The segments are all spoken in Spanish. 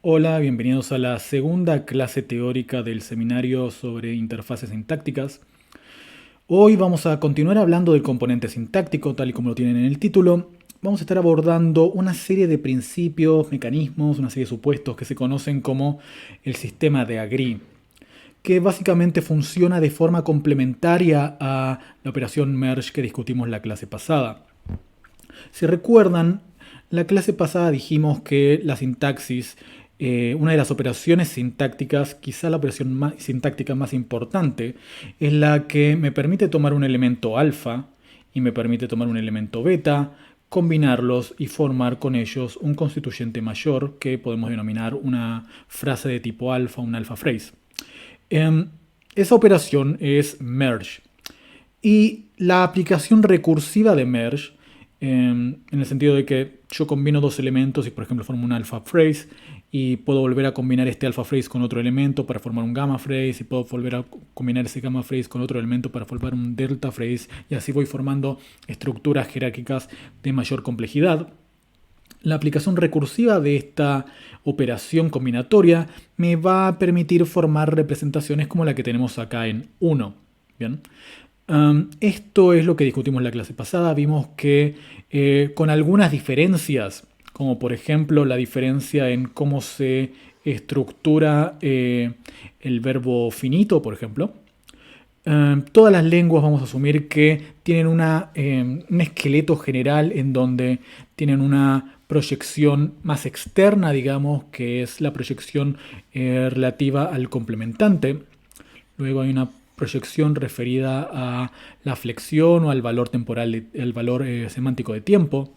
Hola, bienvenidos a la segunda clase teórica del seminario sobre interfaces sintácticas. Hoy vamos a continuar hablando del componente sintáctico, tal y como lo tienen en el título. Vamos a estar abordando una serie de principios, mecanismos, una serie de supuestos que se conocen como el sistema de agree, que básicamente funciona de forma complementaria a la operación merge que discutimos la clase pasada. Si recuerdan, la clase pasada dijimos que la sintaxis, una de las operaciones sintácticas, quizá la operación sintáctica más importante, es la que me permite tomar un elemento alfa y me permite tomar un elemento beta, combinarlos y formar con ellos un constituyente mayor que podemos denominar una frase de tipo alfa, un alpha phrase. Esa operación es merge. Y la aplicación recursiva de merge, en el sentido de que yo combino dos elementos y por ejemplo formo un alpha phrase y puedo volver a combinar este alpha phrase con otro elemento para formar un gamma phrase y puedo volver a combinar ese gamma phrase con otro elemento para formar un delta phrase y así voy formando estructuras jerárquicas de mayor complejidad. La aplicación recursiva de esta operación combinatoria me va a permitir formar representaciones como la que tenemos acá en 1. Bien. Esto es lo que discutimos en la clase pasada. Vimos que con algunas diferencias, como por ejemplo la diferencia en cómo se estructura el verbo finito, por ejemplo, todas las lenguas vamos a asumir que tienen un esqueleto general en donde tienen una proyección más externa, digamos, que es la proyección relativa al complementante. Luego hay una proyección referida a la flexión o al valor temporal, el valor semántico de tiempo,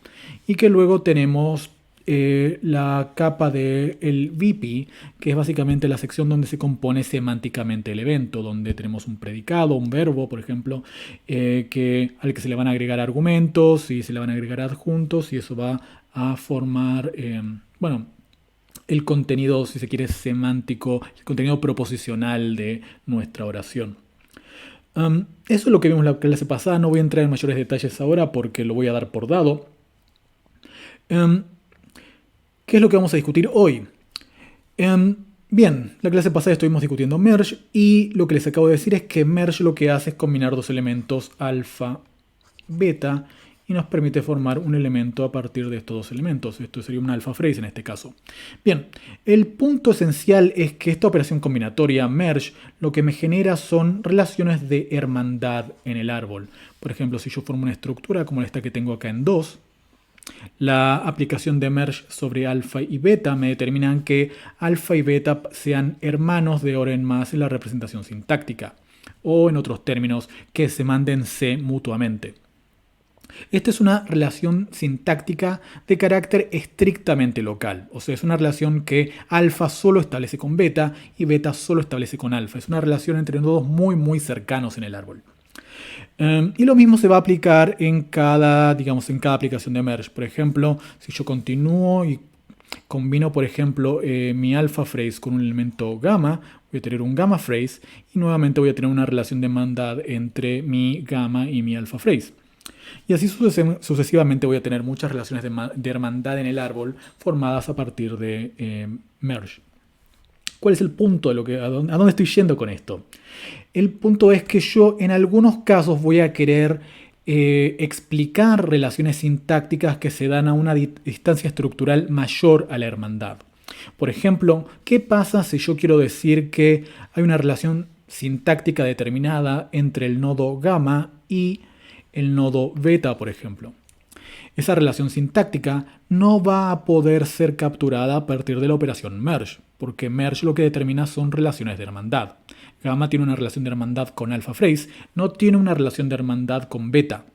y que luego tenemos la capa del VP, que es básicamente la sección donde se compone semánticamente el evento, donde tenemos un predicado, un verbo, por ejemplo, al que se le van a agregar argumentos y se le van a agregar adjuntos, y eso va a formar, el contenido, si se quiere, semántico, el contenido proposicional de nuestra oración. Eso es lo que vimos la clase pasada. No voy a entrar en mayores detalles ahora porque lo voy a dar por dado. ¿Qué es lo que vamos a discutir hoy? Bien, la clase pasada estuvimos discutiendo merge y lo que les acabo de decir es que merge lo que hace es combinar dos elementos alfa, beta y nos permite formar un elemento a partir de estos dos elementos. Esto sería un alpha phrase en este caso. Bien, el punto esencial es que esta operación combinatoria, merge, lo que me genera son relaciones de hermandad en el árbol. Por ejemplo, si yo formo una estructura como esta que tengo acá en 2, la aplicación de merge sobre alfa y beta me determinan que alfa y beta sean hermanos de orden más en la representación sintáctica, o en otros términos, que se manden C mutuamente. Esta es una relación sintáctica de carácter estrictamente local, o sea, es una relación que alfa solo establece con beta y beta solo establece con alfa. Es una relación entre dos muy cercanos en el árbol. Y lo mismo se va a aplicar en cada aplicación de merge. Por ejemplo, si yo continúo y combino, por ejemplo, mi alpha phrase con un elemento gamma, voy a tener un gamma phrase y nuevamente voy a tener una relación de hermandad entre mi gamma y mi alpha phrase. Y así sucesivamente voy a tener muchas relaciones de hermandad en el árbol formadas a partir de merge. ¿Cuál es el punto de a dónde estoy yendo con esto? El punto es que yo en algunos casos voy a querer explicar relaciones sintácticas que se dan a una distancia estructural mayor a la hermandad. Por ejemplo, ¿qué pasa si yo quiero decir que hay una relación sintáctica determinada entre el nodo gamma y el nodo beta, por ejemplo? Esa relación sintáctica no va a poder ser capturada a partir de la operación merge, porque merge lo que determina son relaciones de hermandad. Gamma tiene una relación de hermandad con alpha phrase, no tiene una relación de hermandad con beta.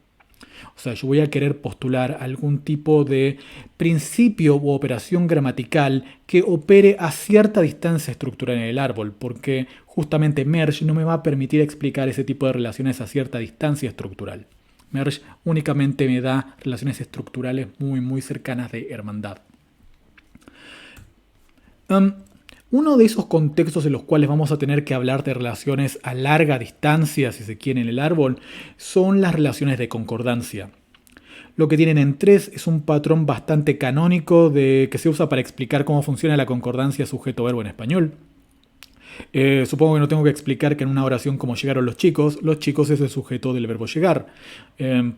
O sea, yo voy a querer postular algún tipo de principio u operación gramatical que opere a cierta distancia estructural en el árbol, porque justamente merge no me va a permitir explicar ese tipo de relaciones a cierta distancia estructural. Merge únicamente me da relaciones estructurales muy cercanas de hermandad. Uno de esos contextos en los cuales vamos a tener que hablar de relaciones a larga distancia, si se quiere, en el árbol, son las relaciones de concordancia. lo que tienen en 3 es un patrón bastante canónico que se usa para explicar cómo funciona la concordancia sujeto-verbo en español. Supongo que no tengo que explicar que en una oración como llegaron los chicos es el sujeto del verbo llegar.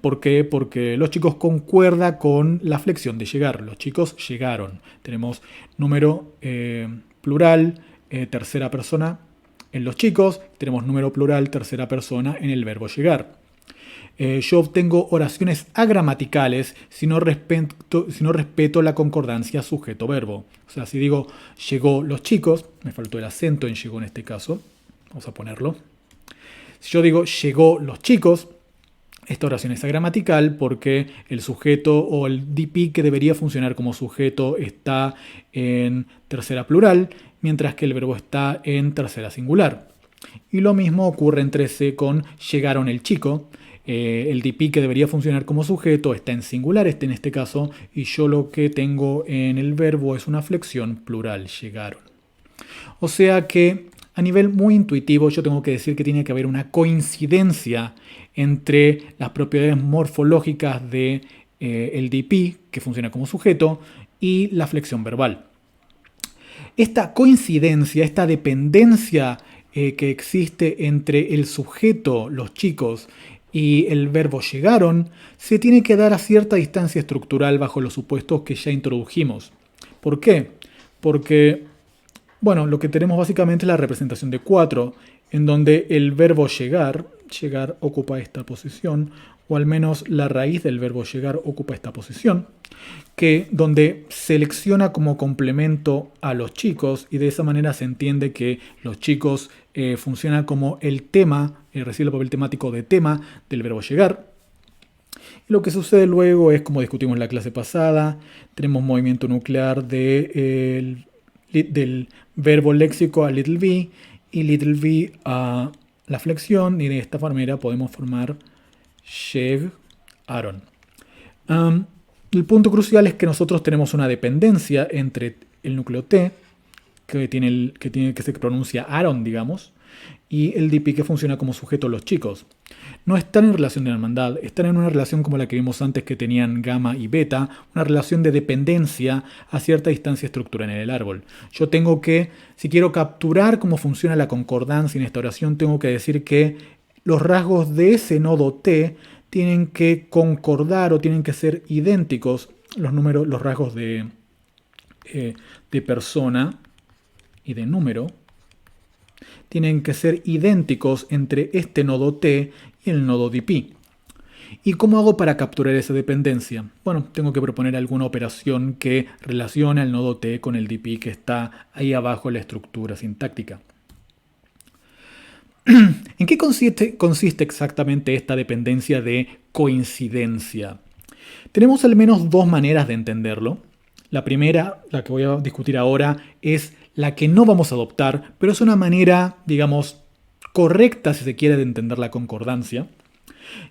¿Por qué? Porque los chicos concuerda con la flexión de llegar. Los chicos llegaron. Tenemos número plural, tercera persona en los chicos. Tenemos número plural, tercera persona en el verbo llegar. Yo obtengo oraciones agramaticales si no respeto la concordancia sujeto-verbo. O sea, si digo llegó los chicos, me faltó el acento en llegó en este caso, vamos a ponerlo. Si yo digo llegó los chicos, esta oración es agramatical porque el sujeto o el DP que debería funcionar como sujeto está en tercera plural, mientras que el verbo está en tercera singular. Y lo mismo ocurre en 13 con llegaron el chico. El DP que debería funcionar como sujeto está en singular, en este caso, y yo lo que tengo en el verbo es una flexión plural, llegaron. O sea que a nivel muy intuitivo yo tengo que decir que tiene que haber una coincidencia entre las propiedades morfológicas de el DP, que funciona como sujeto, y la flexión verbal. Esta coincidencia, esta dependencia que existe entre el sujeto, los chicos, y el verbo llegaron, se tiene que dar a cierta distancia estructural bajo los supuestos que ya introdujimos. ¿Por qué? Porque, bueno, lo que tenemos básicamente es la representación de 4, en donde el verbo llegar ocupa esta posición, o al menos la raíz del verbo llegar ocupa esta posición, donde selecciona como complemento a los chicos, y de esa manera se entiende que los chicos funcionan como el tema, recibe el papel temático de tema del verbo llegar. Y lo que sucede luego es, como discutimos en la clase pasada, tenemos movimiento nuclear del verbo léxico a little v, y little v a la flexión, y de esta manera podemos formar llegaron. El punto crucial es que nosotros tenemos una dependencia entre el núcleo T, que se pronuncia Aaron, digamos, y el DP que funciona como sujeto los chicos. No están en relación de hermandad, están en una relación como la que vimos antes que tenían gamma y beta, una relación de dependencia a cierta distancia estructural en el árbol. Yo tengo que, si quiero capturar cómo funciona la concordancia en esta oración, tengo que decir que los rasgos de ese nodo T tienen que concordar o tienen que ser idénticos, los rasgos de persona y de número tienen que ser idénticos entre este nodo T y el nodo DP. ¿Y cómo hago para capturar esa dependencia? Bueno, tengo que proponer alguna operación que relacione al nodo T con el DP que está ahí abajo en la estructura sintáctica. ¿En qué consiste exactamente esta dependencia de coincidencia? Tenemos al menos dos maneras de entenderlo. La primera, la que voy a discutir ahora, es la que no vamos a adoptar, pero es una manera, digamos, correcta, si se quiere, de entender la concordancia.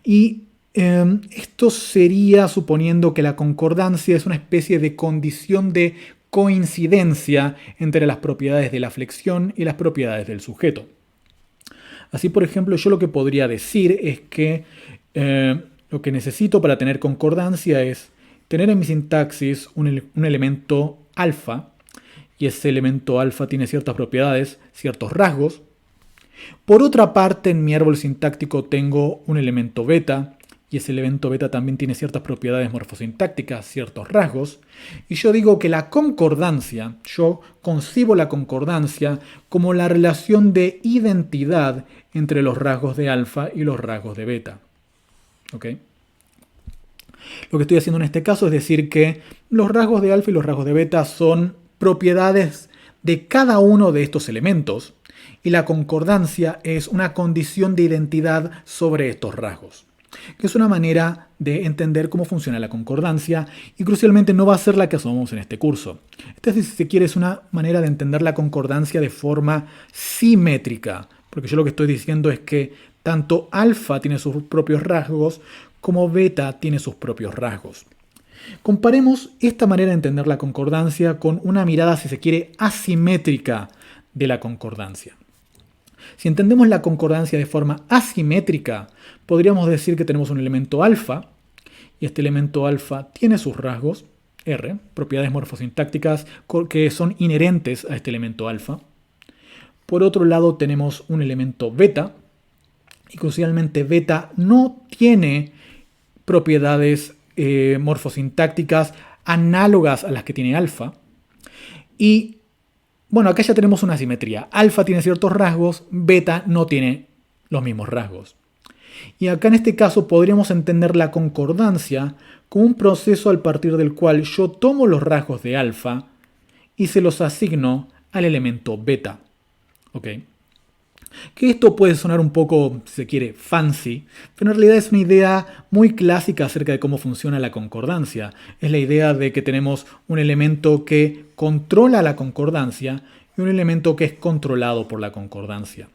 Y esto sería suponiendo que la concordancia es una especie de condición de coincidencia entre las propiedades de la flexión y las propiedades del sujeto. Así, por ejemplo, yo lo que podría decir es que lo que necesito para tener concordancia es tener en mi sintaxis un elemento alfa, y ese elemento alfa tiene ciertas propiedades, ciertos rasgos. Por otra parte, en mi árbol sintáctico tengo un elemento beta, y ese elemento beta también tiene ciertas propiedades morfosintácticas, ciertos rasgos. Y yo digo que la concordancia, yo concibo la concordancia como la relación de identidad entre los rasgos de alfa y los rasgos de beta. ¿Ok? Lo que estoy haciendo en este caso es decir que los rasgos de alfa y los rasgos de beta son propiedades de cada uno de estos elementos, y la concordancia es una condición de identidad sobre estos rasgos, que es una manera de entender cómo funciona la concordancia, y crucialmente no va a ser la que asumamos en este curso. Esta, si se quiere, es una manera de entender la concordancia de forma simétrica, porque yo lo que estoy diciendo es que tanto alfa tiene sus propios rasgos como beta tiene sus propios rasgos. Comparemos esta manera de entender la concordancia con una mirada, si se quiere, asimétrica de la concordancia. Si entendemos la concordancia de forma asimétrica, podríamos decir que tenemos un elemento alfa y este elemento alfa tiene sus rasgos, R, propiedades morfosintácticas que son inherentes a este elemento alfa. Por otro lado tenemos un elemento beta, y crucialmente beta no tiene propiedades morfosintácticas análogas a las que tiene alfa. Y bueno, acá ya tenemos una asimetría. Alfa tiene ciertos rasgos, beta no tiene los mismos rasgos. Y acá en este caso podríamos entender la concordancia como un proceso al partir del cual yo tomo los rasgos de alfa y se los asigno al elemento beta. ¿Ok? Que esto puede sonar un poco, si se quiere, fancy, pero en realidad es una idea muy clásica acerca de cómo funciona la concordancia. Es la idea de que tenemos un elemento que controla la concordancia y un elemento que es controlado por la concordancia.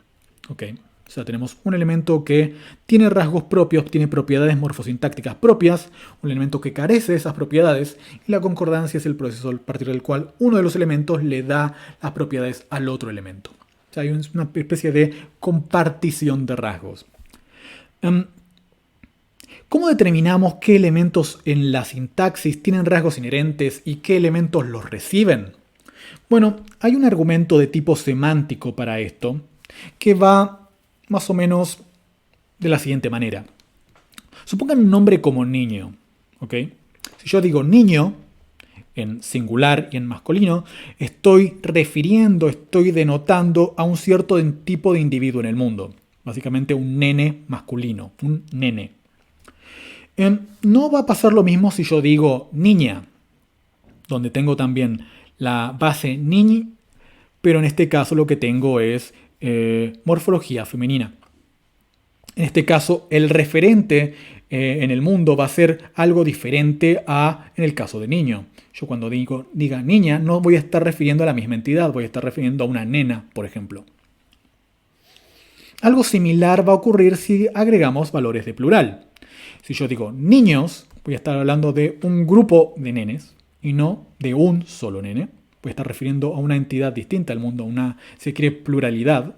¿Ok? O sea, tenemos un elemento que tiene rasgos propios, tiene propiedades morfosintácticas propias, un elemento que carece de esas propiedades, y la concordancia es el proceso a partir del cual uno de los elementos le da las propiedades al otro elemento. O sea, hay una especie de compartición de rasgos. ¿Cómo determinamos qué elementos en la sintaxis tienen rasgos inherentes y qué elementos los reciben? Bueno, hay un argumento de tipo semántico para esto que va más o menos de la siguiente manera. Supongan un nombre como niño, ¿ok? Si yo digo niño, en singular y en masculino, estoy denotando a un cierto tipo de individuo en el mundo. Básicamente un nene masculino, un nene. No va a pasar lo mismo si yo digo niña, donde tengo también la base niñi, pero en este caso lo que tengo es morfología femenina. En este caso, el referente en el mundo va a ser algo diferente a en el caso de niño. Yo cuando diga niña no voy a estar refiriendo a la misma entidad, voy a estar refiriendo a una nena, por ejemplo. Algo similar va a ocurrir si agregamos valores de plural. Si yo digo niños, voy a estar hablando de un grupo de nenes y no de un solo nene. Voy a estar refiriendo a una entidad distinta al mundo, a una, si quiere, pluralidad.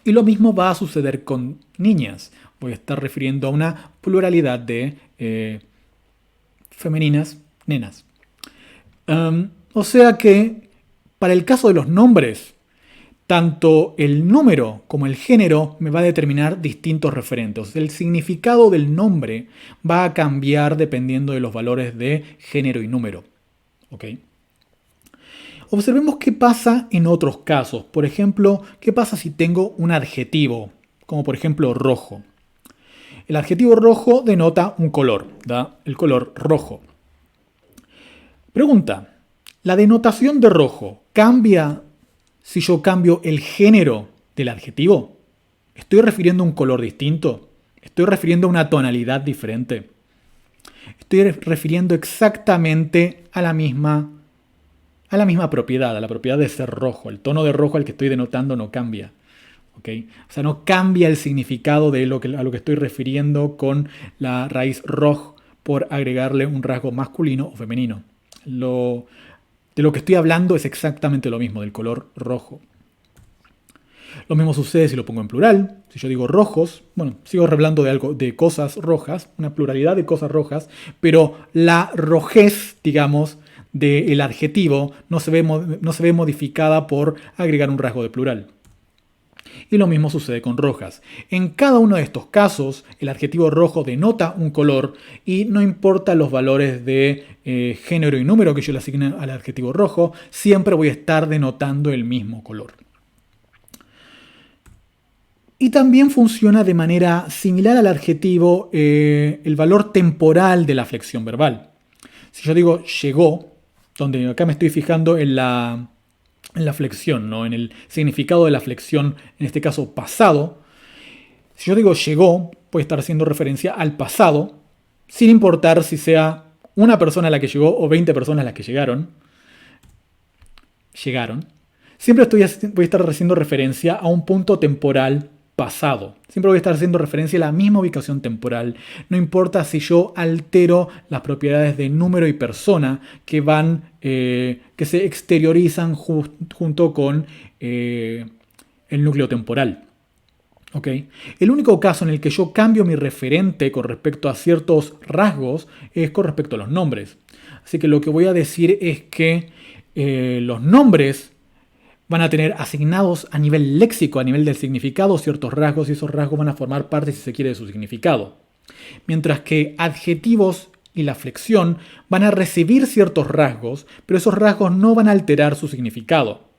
Y lo mismo va a suceder con niñas. Voy a estar refiriendo a una pluralidad de femeninas, nenas. O sea que, para el caso de los nombres, tanto el número como el género me va a determinar distintos referentes. El significado del nombre va a cambiar dependiendo de los valores de género y número. ¿Ok? Observemos qué pasa en otros casos. Por ejemplo, qué pasa si tengo un adjetivo, como por ejemplo rojo. El adjetivo rojo denota un color, ¿da? El color rojo. Pregunta, ¿la denotación de rojo cambia si yo cambio el género del adjetivo? ¿Estoy refiriendo a un color distinto? ¿Estoy refiriendo a una tonalidad diferente? Estoy refiriendo exactamente a la misma propiedad, a la propiedad de ser rojo. El tono de rojo al que estoy denotando no cambia. ¿Okay? O sea, no cambia el significado de a lo que estoy refiriendo con la raíz roj por agregarle un rasgo masculino o femenino. De lo que estoy hablando es exactamente lo mismo, del color rojo. Lo mismo sucede si lo pongo en plural. Si yo digo rojos, bueno, sigo hablando de cosas rojas, una pluralidad de cosas rojas, pero la rojez, digamos, del adjetivo no se ve modificada por agregar un rasgo de plural. Y lo mismo sucede con rojas. En cada uno de estos casos, el adjetivo rojo denota un color y no importa los valores de género y número que yo le asigne al adjetivo rojo, siempre voy a estar denotando el mismo color. Y también funciona de manera similar al adjetivo el valor temporal de la flexión verbal. Si yo digo llegó, donde acá me estoy fijando en la flexión, ¿no? En el significado de la flexión, en este caso pasado. Si yo digo llegó, puede estar haciendo referencia al pasado, sin importar si sea una persona la que llegó o 20 personas las que llegaron. Siempre voy a estar haciendo referencia a un punto temporal pasado. Siempre voy a estar haciendo referencia a la misma ubicación temporal. No importa si yo altero las propiedades de número y persona que se exteriorizan junto con el núcleo temporal. ¿Ok? El único caso en el que yo cambio mi referente con respecto a ciertos rasgos es con respecto a los nombres. Así que lo que voy a decir es que los nombres van a tener asignados a nivel léxico, a nivel del significado, ciertos rasgos y esos rasgos van a formar parte, si se quiere, de su significado. Mientras que adjetivos y la flexión van a recibir ciertos rasgos, pero esos rasgos no van a alterar su significado.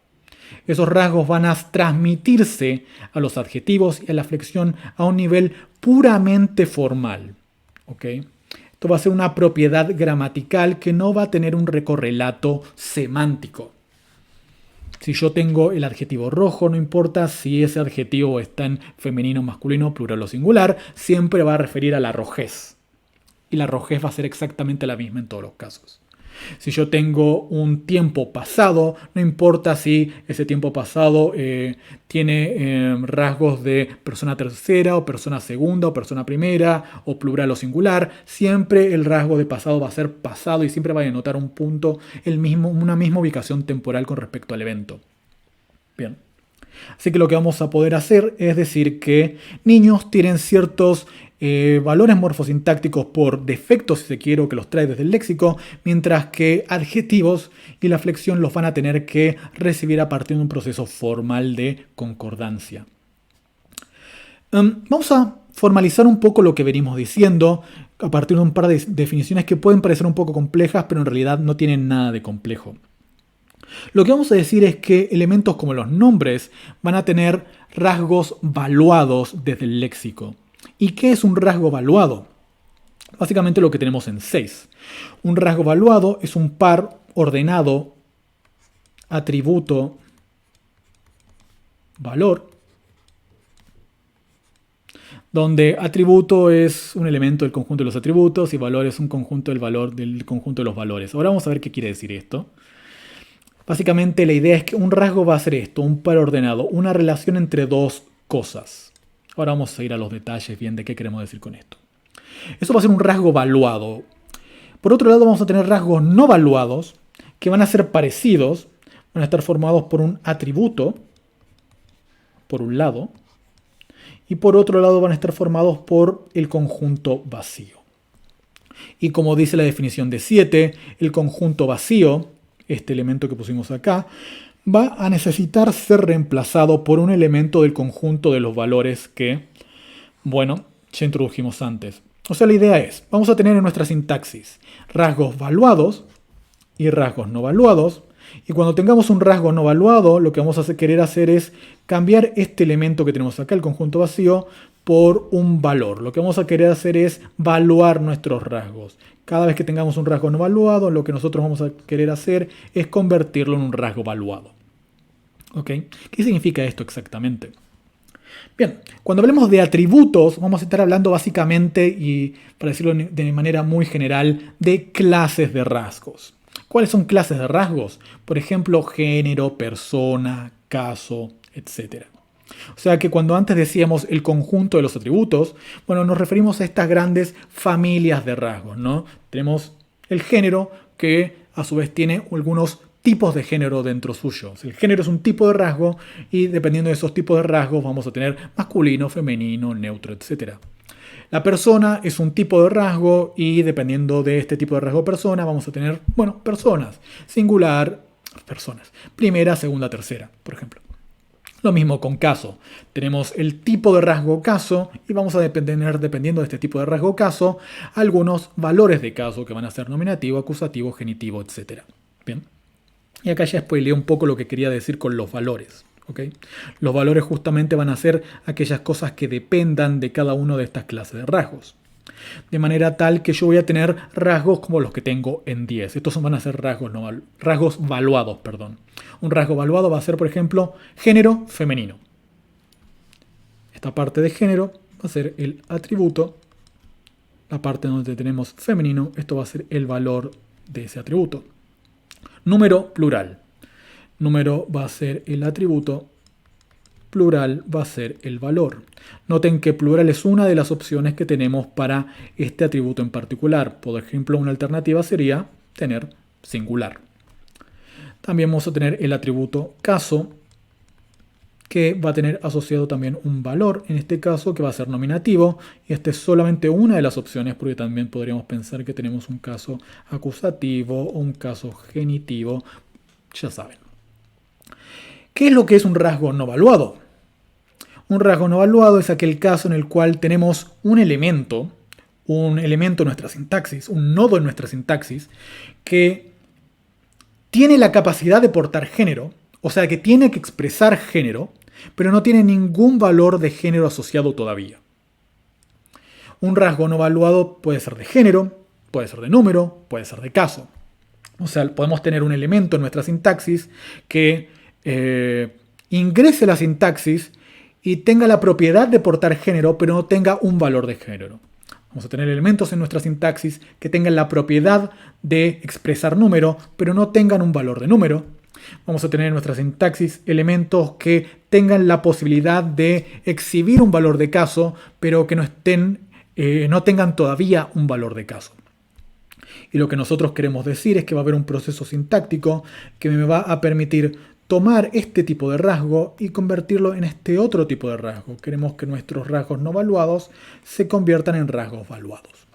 Esos rasgos van a transmitirse a los adjetivos y a la flexión a un nivel puramente formal. ¿Ok? Esto va a ser una propiedad gramatical que no va a tener un recorrelato semántico. Si yo tengo el adjetivo rojo, no importa si ese adjetivo está en femenino, masculino, plural o singular, siempre va a referir a la rojez. Y la rojez va a ser exactamente la misma en todos los casos. Si yo tengo un tiempo pasado, no importa si ese tiempo pasado tiene rasgos de persona tercera o persona segunda o persona primera o plural o singular, siempre el rasgo de pasado va a ser pasado y siempre va a denotar un punto, una misma ubicación temporal con respecto al evento. Bien. Así que lo que vamos a poder hacer es decir que niños tienen ciertos valores morfosintácticos por defecto, si se quiere, o que los trae desde el léxico, mientras que adjetivos y la flexión los van a tener que recibir a partir de un proceso formal de concordancia. Vamos a formalizar un poco lo que venimos diciendo a partir de un par de definiciones que pueden parecer un poco complejas, pero en realidad no tienen nada de complejo. Lo que vamos a decir es que elementos como los nombres van a tener rasgos valuados desde el léxico. ¿Y qué es un rasgo valuado? Básicamente lo que tenemos en 6. Un rasgo valuado es un par ordenado, atributo, valor, donde atributo es un elemento del conjunto de los atributos y valor es un conjunto del valor del conjunto de los valores. Ahora vamos a ver qué quiere decir esto. Básicamente la idea es que un rasgo va a ser esto, un par ordenado, una relación entre dos cosas. Ahora vamos a ir a los detalles bien de qué queremos decir con esto. Eso va a ser un rasgo valuado. Por otro lado vamos a tener rasgos no valuados que van a ser parecidos, van a estar formados por un atributo, por un lado, y por otro lado van a estar formados por el conjunto vacío. Y como dice la definición de 7, el conjunto vacío, este elemento que pusimos acá, va a necesitar ser reemplazado por un elemento del conjunto de los valores que, bueno, ya introdujimos antes. O sea, la idea es, vamos a tener en nuestra sintaxis rasgos valuados y rasgos no valuados. Y cuando tengamos un rasgo no valuado, lo que vamos a querer hacer es cambiar este elemento que tenemos acá, el conjunto vacío, por un valor. Lo que vamos a querer hacer es valuar nuestros rasgos. Cada vez que tengamos un rasgo no valuado, lo que nosotros vamos a querer hacer es convertirlo en un rasgo valuado. ¿Ok? ¿Qué significa esto exactamente? Bien, cuando hablemos de atributos, vamos a estar hablando básicamente, y para decirlo de manera muy general, de clases de rasgos. ¿Cuáles son clases de rasgos? Por ejemplo, género, persona, caso, etc. O sea que cuando antes decíamos el conjunto de los atributos, bueno, nos referimos a estas grandes familias de rasgos, ¿no? Tenemos el género que a su vez tiene algunos tipos de género dentro suyo. El género es un tipo de rasgo y dependiendo de esos tipos de rasgos vamos a tener masculino, femenino, neutro, etc. La persona es un tipo de rasgo y dependiendo de este tipo de rasgo persona vamos a tener, bueno, personas, singular, personas, primera, segunda, tercera, por ejemplo. Lo mismo con caso. Tenemos el tipo de rasgo caso y vamos a tener, dependiendo de este tipo de rasgo caso, algunos valores de caso que van a ser nominativo, acusativo, genitivo, etc. Bien. Y acá ya spoileé un poco lo que quería decir con los valores. ¿Okay? Los valores justamente van a ser aquellas cosas que dependan de cada una de estas clases de rasgos. De manera tal que yo voy a tener rasgos como los que tengo en 10. Estos van a ser rasgos valuados. Un rasgo valuado va a ser, por ejemplo, género femenino. Esta parte de género va a ser el atributo. La parte donde tenemos femenino, esto va a ser el valor de ese atributo. Número plural. Número va a ser el atributo. Plural va a ser el valor. Noten que plural es una de las opciones que tenemos para este atributo en particular. Por ejemplo, una alternativa sería tener singular. También vamos a tener el atributo caso, que va a tener asociado también un valor, en este caso que va a ser nominativo, y esta es solamente una de las opciones porque también podríamos pensar que tenemos un caso acusativo o un caso genitivo, ya saben. ¿Qué es lo que es un rasgo no evaluado? Un rasgo no evaluado es aquel caso en el cual tenemos un elemento en nuestra sintaxis, un nodo en nuestra sintaxis, que tiene la capacidad de portar género, o sea que tiene que expresar género, pero no tiene ningún valor de género asociado todavía. Un rasgo no evaluado puede ser de género, puede ser de número, puede ser de caso. O sea, podemos tener un elemento en nuestra sintaxis que ingrese a la sintaxis y tenga la propiedad de portar género, pero no tenga un valor de género. Vamos a tener elementos en nuestra sintaxis que tengan la propiedad de expresar número, pero no tengan un valor de número. Vamos a tener en nuestra sintaxis elementos que tengan la posibilidad de exhibir un valor de caso, pero que no tengan todavía un valor de caso. Y lo que nosotros queremos decir es que va a haber un proceso sintáctico que me va a permitir tomar este tipo de rasgo y convertirlo en este otro tipo de rasgo. Queremos que nuestros rasgos no evaluados se conviertan en rasgos evaluados,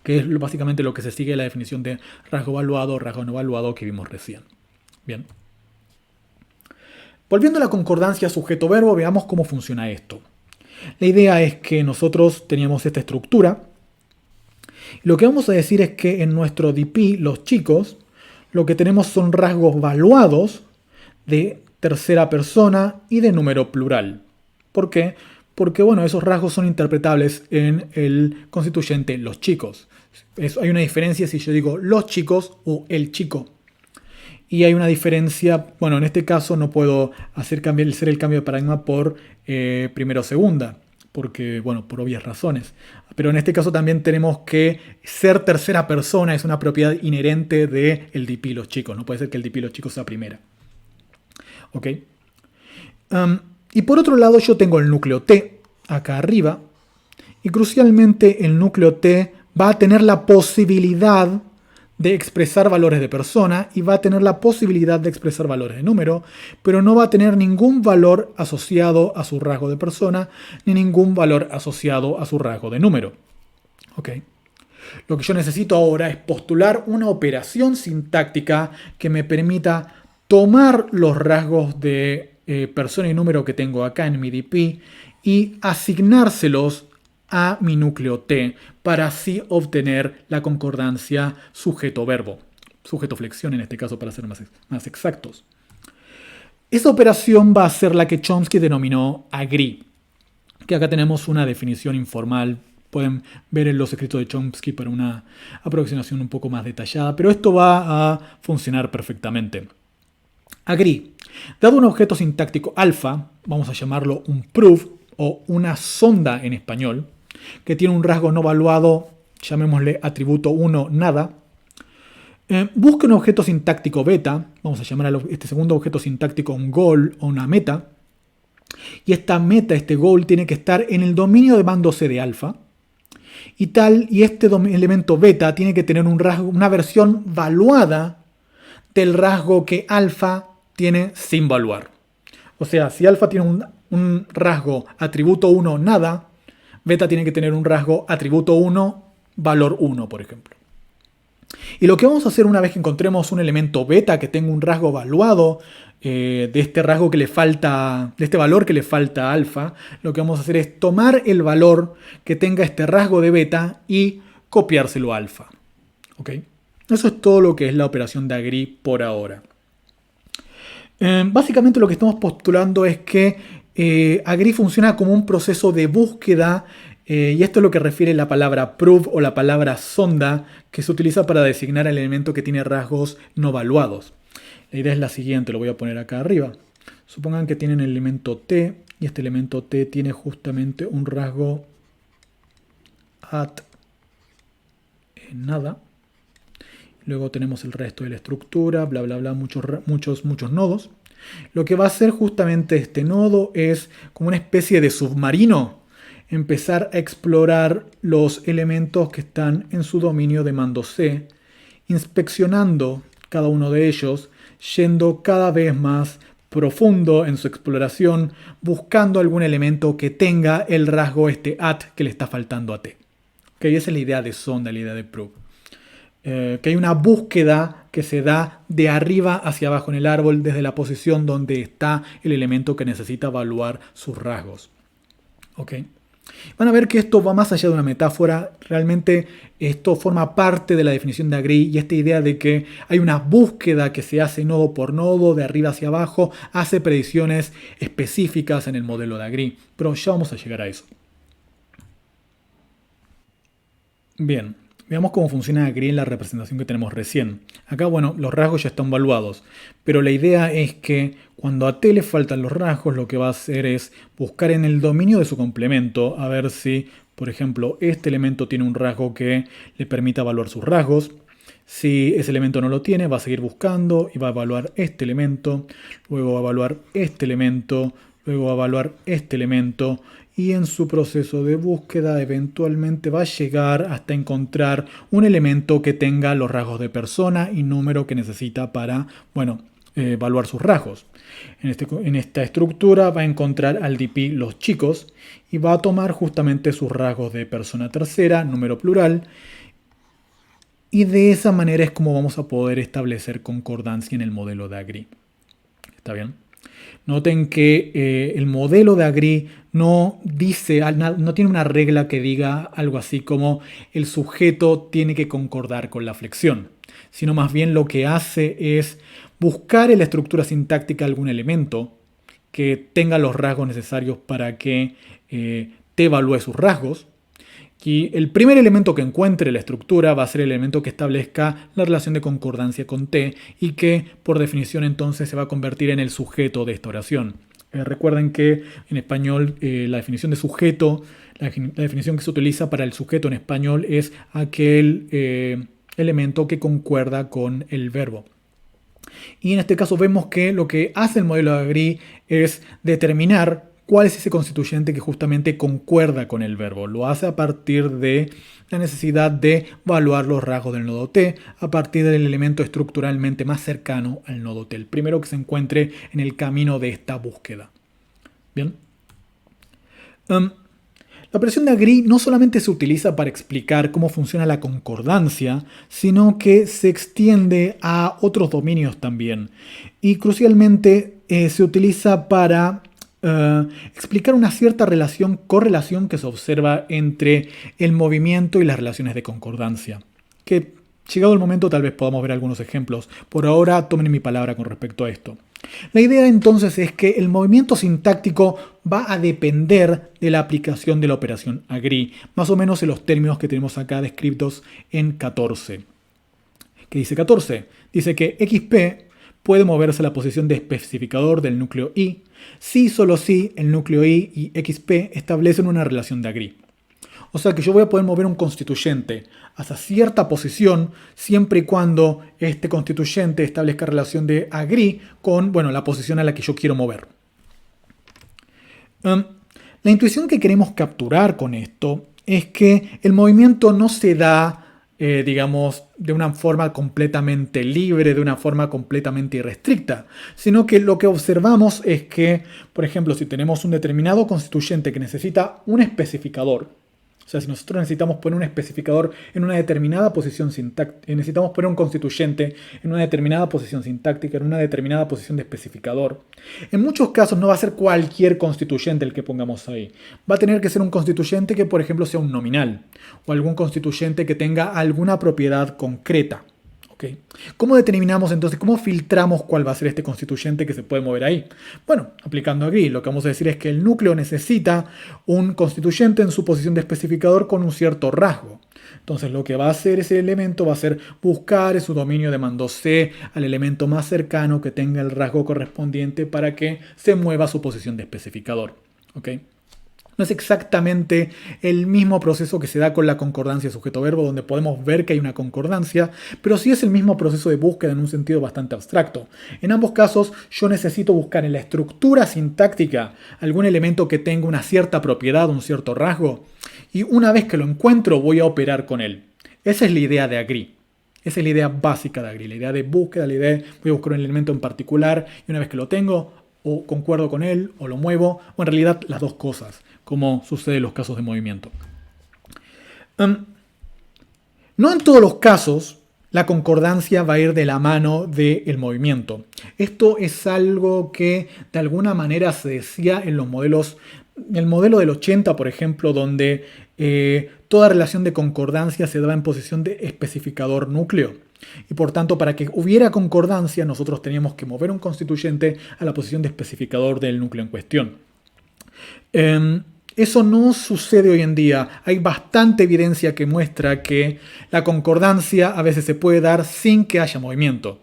que es básicamente lo que se sigue la definición de rasgo evaluado o rasgo no evaluado que vimos recién. Bien. Volviendo a la concordancia sujeto-verbo, veamos cómo funciona esto. La idea es que nosotros teníamos esta estructura. Lo que vamos a decir es que en nuestro DP, los chicos, lo que tenemos son rasgos evaluados de tercera persona y de número plural. ¿Por qué? Porque bueno, esos rasgos son interpretables en el constituyente los chicos. Hay una diferencia si yo digo los chicos o el chico. Y hay una diferencia, bueno, en este caso no puedo hacer el cambio de paradigma por primera o segunda, porque, bueno, por obvias razones. Pero en este caso también tenemos que ser tercera persona, es una propiedad inherente del DP los chicos. No puede ser que el DP los chicos sea primera. ¿Ok? Y por otro lado yo tengo el núcleo T acá arriba. Y crucialmente el núcleo T va a tener la posibilidad de expresar valores de persona y va a tener la posibilidad de expresar valores de número, pero no va a tener ningún valor asociado a su rasgo de persona ni ningún valor asociado a su rasgo de número. ¿Ok? Lo que yo necesito ahora es postular una operación sintáctica que me permita tomar los rasgos de persona y número que tengo acá en mi DP y asignárselos a mi núcleo T para así obtener la concordancia sujeto-verbo. Sujeto-flexión en este caso para ser más exactos. Esa operación va a ser la que Chomsky denominó agree. Que acá tenemos una definición informal. Pueden ver en los escritos de Chomsky para una aproximación un poco más detallada. Pero esto va a funcionar perfectamente. Agree. Dado un objeto sintáctico alfa, vamos a llamarlo un proof o una sonda en español, que tiene un rasgo no evaluado, llamémosle atributo 1, nada. Busque un objeto sintáctico beta, vamos a llamar a este segundo objeto sintáctico un goal o una meta. Y esta meta, este goal, tiene que estar en el dominio de mando C de alfa. Y este elemento beta tiene que tener un rasgo, una versión valuada del rasgo que alfa tiene sin valuar. O sea, si alfa tiene un rasgo atributo 1, nada, beta tiene que tener un rasgo atributo 1, valor 1, por ejemplo. Y lo que vamos a hacer una vez que encontremos un elemento beta que tenga un rasgo evaluado de este rasgo que le falta, de este valor que le falta a alfa, lo que vamos a hacer es tomar el valor que tenga este rasgo de beta y copiárselo a alfa. ¿Ok? Eso es todo lo que es la operación de agree por ahora. Básicamente lo que estamos postulando es que agree funciona como un proceso de búsqueda y esto es lo que refiere la palabra proof o la palabra sonda que se utiliza para designar el elemento que tiene rasgos no evaluados. La idea es la siguiente, lo voy a poner acá arriba. Supongan que tienen el elemento T y este elemento T tiene justamente un rasgo at nada. Luego tenemos el resto de la estructura, bla, bla, bla, muchos nodos. Lo que va a hacer justamente este nodo es como una especie de submarino, empezar a explorar los elementos que están en su dominio de mando C, inspeccionando cada uno de ellos, yendo cada vez más profundo en su exploración, buscando algún elemento que tenga el rasgo este at que le está faltando a t. ¿Okay? Esa es la idea de sonda, la idea de probe. Que hay una búsqueda que se da de arriba hacia abajo en el árbol desde la posición donde está el elemento que necesita evaluar sus rasgos. ¿Okay? Van a ver que esto va más allá de una metáfora. Realmente esto forma parte de la definición de Agree y esta idea de que hay una búsqueda que se hace nodo por nodo, de arriba hacia abajo, hace predicciones específicas en el modelo de Agree. Pero ya vamos a llegar a eso. Bien. Veamos cómo funciona Agree en la representación que tenemos recién. Acá, bueno, los rasgos ya están valuados, pero la idea es que cuando a t le faltan los rasgos, lo que va a hacer es buscar en el dominio de su complemento a ver si, por ejemplo, este elemento tiene un rasgo que le permita evaluar sus rasgos. Si ese elemento no lo tiene, va a seguir buscando y va a evaluar este elemento, luego va a evaluar este elemento, luego va a evaluar este elemento. Y en su proceso de búsqueda eventualmente va a llegar hasta encontrar un elemento que tenga los rasgos de persona y número que necesita para, bueno, evaluar sus rasgos. En esta estructura va a encontrar al DP los chicos y va a tomar justamente sus rasgos de persona tercera, número plural. Y de esa manera es como vamos a poder establecer concordancia en el modelo de Agree. ¿Está bien? Noten que el modelo de Agree no tiene una regla que diga algo así como el sujeto tiene que concordar con la flexión, sino más bien lo que hace es buscar en la estructura sintáctica algún elemento que tenga los rasgos necesarios para que te evalúe sus rasgos. Y el primer elemento que encuentre la estructura va a ser el elemento que establezca la relación de concordancia con t y que por definición entonces se va a convertir en el sujeto de esta oración. Recuerden que en español la definición de sujeto, la definición que se utiliza para el sujeto en español es aquel elemento que concuerda con el verbo. Y en este caso vemos que lo que hace el modelo de Agree es determinar cuál es ese constituyente que justamente concuerda con el verbo. Lo hace a partir de la necesidad de evaluar los rasgos del nodo t a partir del elemento estructuralmente más cercano al nodo t, el primero que se encuentre en el camino de esta búsqueda. Bien. La operación de Agree no solamente se utiliza para explicar cómo funciona la concordancia, sino que se extiende a otros dominios también. Y crucialmente se utiliza para explicar una cierta correlación que se observa entre el movimiento y las relaciones de concordancia. Que llegado el momento tal vez podamos ver algunos ejemplos. Por ahora tomen mi palabra con respecto a esto. La idea entonces es que el movimiento sintáctico va a depender de la aplicación de la operación Agree, más o menos en los términos que tenemos acá descritos en 14. ¿Qué dice 14? Dice que XP puede moverse a la posición de especificador del núcleo I si solo si el núcleo I y XP establecen una relación de Agree. O sea que yo voy a poder mover un constituyente hasta cierta posición siempre y cuando este constituyente establezca relación de Agree con, bueno, la posición a la que yo quiero mover. La intuición que queremos capturar con esto es que el movimiento no se da digamos, de una forma completamente libre, de una forma completamente irrestricta, sino que lo que observamos es que, por ejemplo, si tenemos un determinado constituyente que necesita un especificador, o sea, si nosotros necesitamos poner un especificador en una determinada posición sintáctica, necesitamos poner un constituyente en una determinada posición sintáctica, en una determinada posición de especificador. En muchos casos no va a ser cualquier constituyente el que pongamos ahí. Va a tener que ser un constituyente que, por ejemplo, sea un nominal, o algún constituyente que tenga alguna propiedad concreta. ¿Okay? ¿Cómo determinamos entonces, cómo filtramos cuál va a ser este constituyente que se puede mover ahí? Bueno, aplicando Agree, lo que vamos a decir es que el núcleo necesita un constituyente en su posición de especificador con un cierto rasgo. Entonces lo que va a hacer ese elemento va a ser buscar en su dominio de mando C al elemento más cercano que tenga el rasgo correspondiente para que se mueva a su posición de especificador. ¿Okay? No es exactamente el mismo proceso que se da con la concordancia sujeto-verbo, donde podemos ver que hay una concordancia, pero sí es el mismo proceso de búsqueda en un sentido bastante abstracto. En ambos casos, yo necesito buscar en la estructura sintáctica algún elemento que tenga una cierta propiedad, un cierto rasgo, y una vez que lo encuentro, voy a operar con él. Esa es la idea de Agree. Esa es la idea básica de Agree, la idea de búsqueda, la idea de voy a buscar un elemento en particular, y una vez que lo tengo, o concuerdo con él, o lo muevo, o en realidad las dos cosas, como sucede en los casos de movimiento. No en todos los casos la concordancia va a ir de la mano del movimiento. Esto es algo que de alguna manera se decía en los modelos, el modelo del 80, por ejemplo, donde toda relación de concordancia se daba en posición de especificador núcleo. Y por tanto, para que hubiera concordancia, nosotros teníamos que mover un constituyente a la posición de especificador del núcleo en cuestión. Eso no sucede hoy en día. Hay bastante evidencia que muestra que la concordancia a veces se puede dar sin que haya movimiento.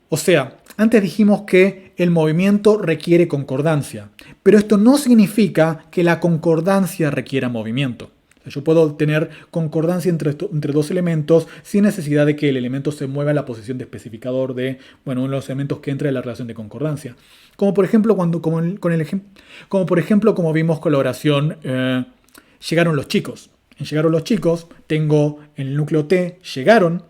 O sea, antes dijimos que el movimiento requiere concordancia, pero esto no significa que la concordancia requiera movimiento. Yo puedo tener concordancia entre dos elementos sin necesidad de que el elemento se mueva en la posición de especificador de uno de los elementos que entra en la relación de concordancia. Como por ejemplo, como vimos con la oración llegaron los chicos. En llegaron los chicos tengo el núcleo T, llegaron,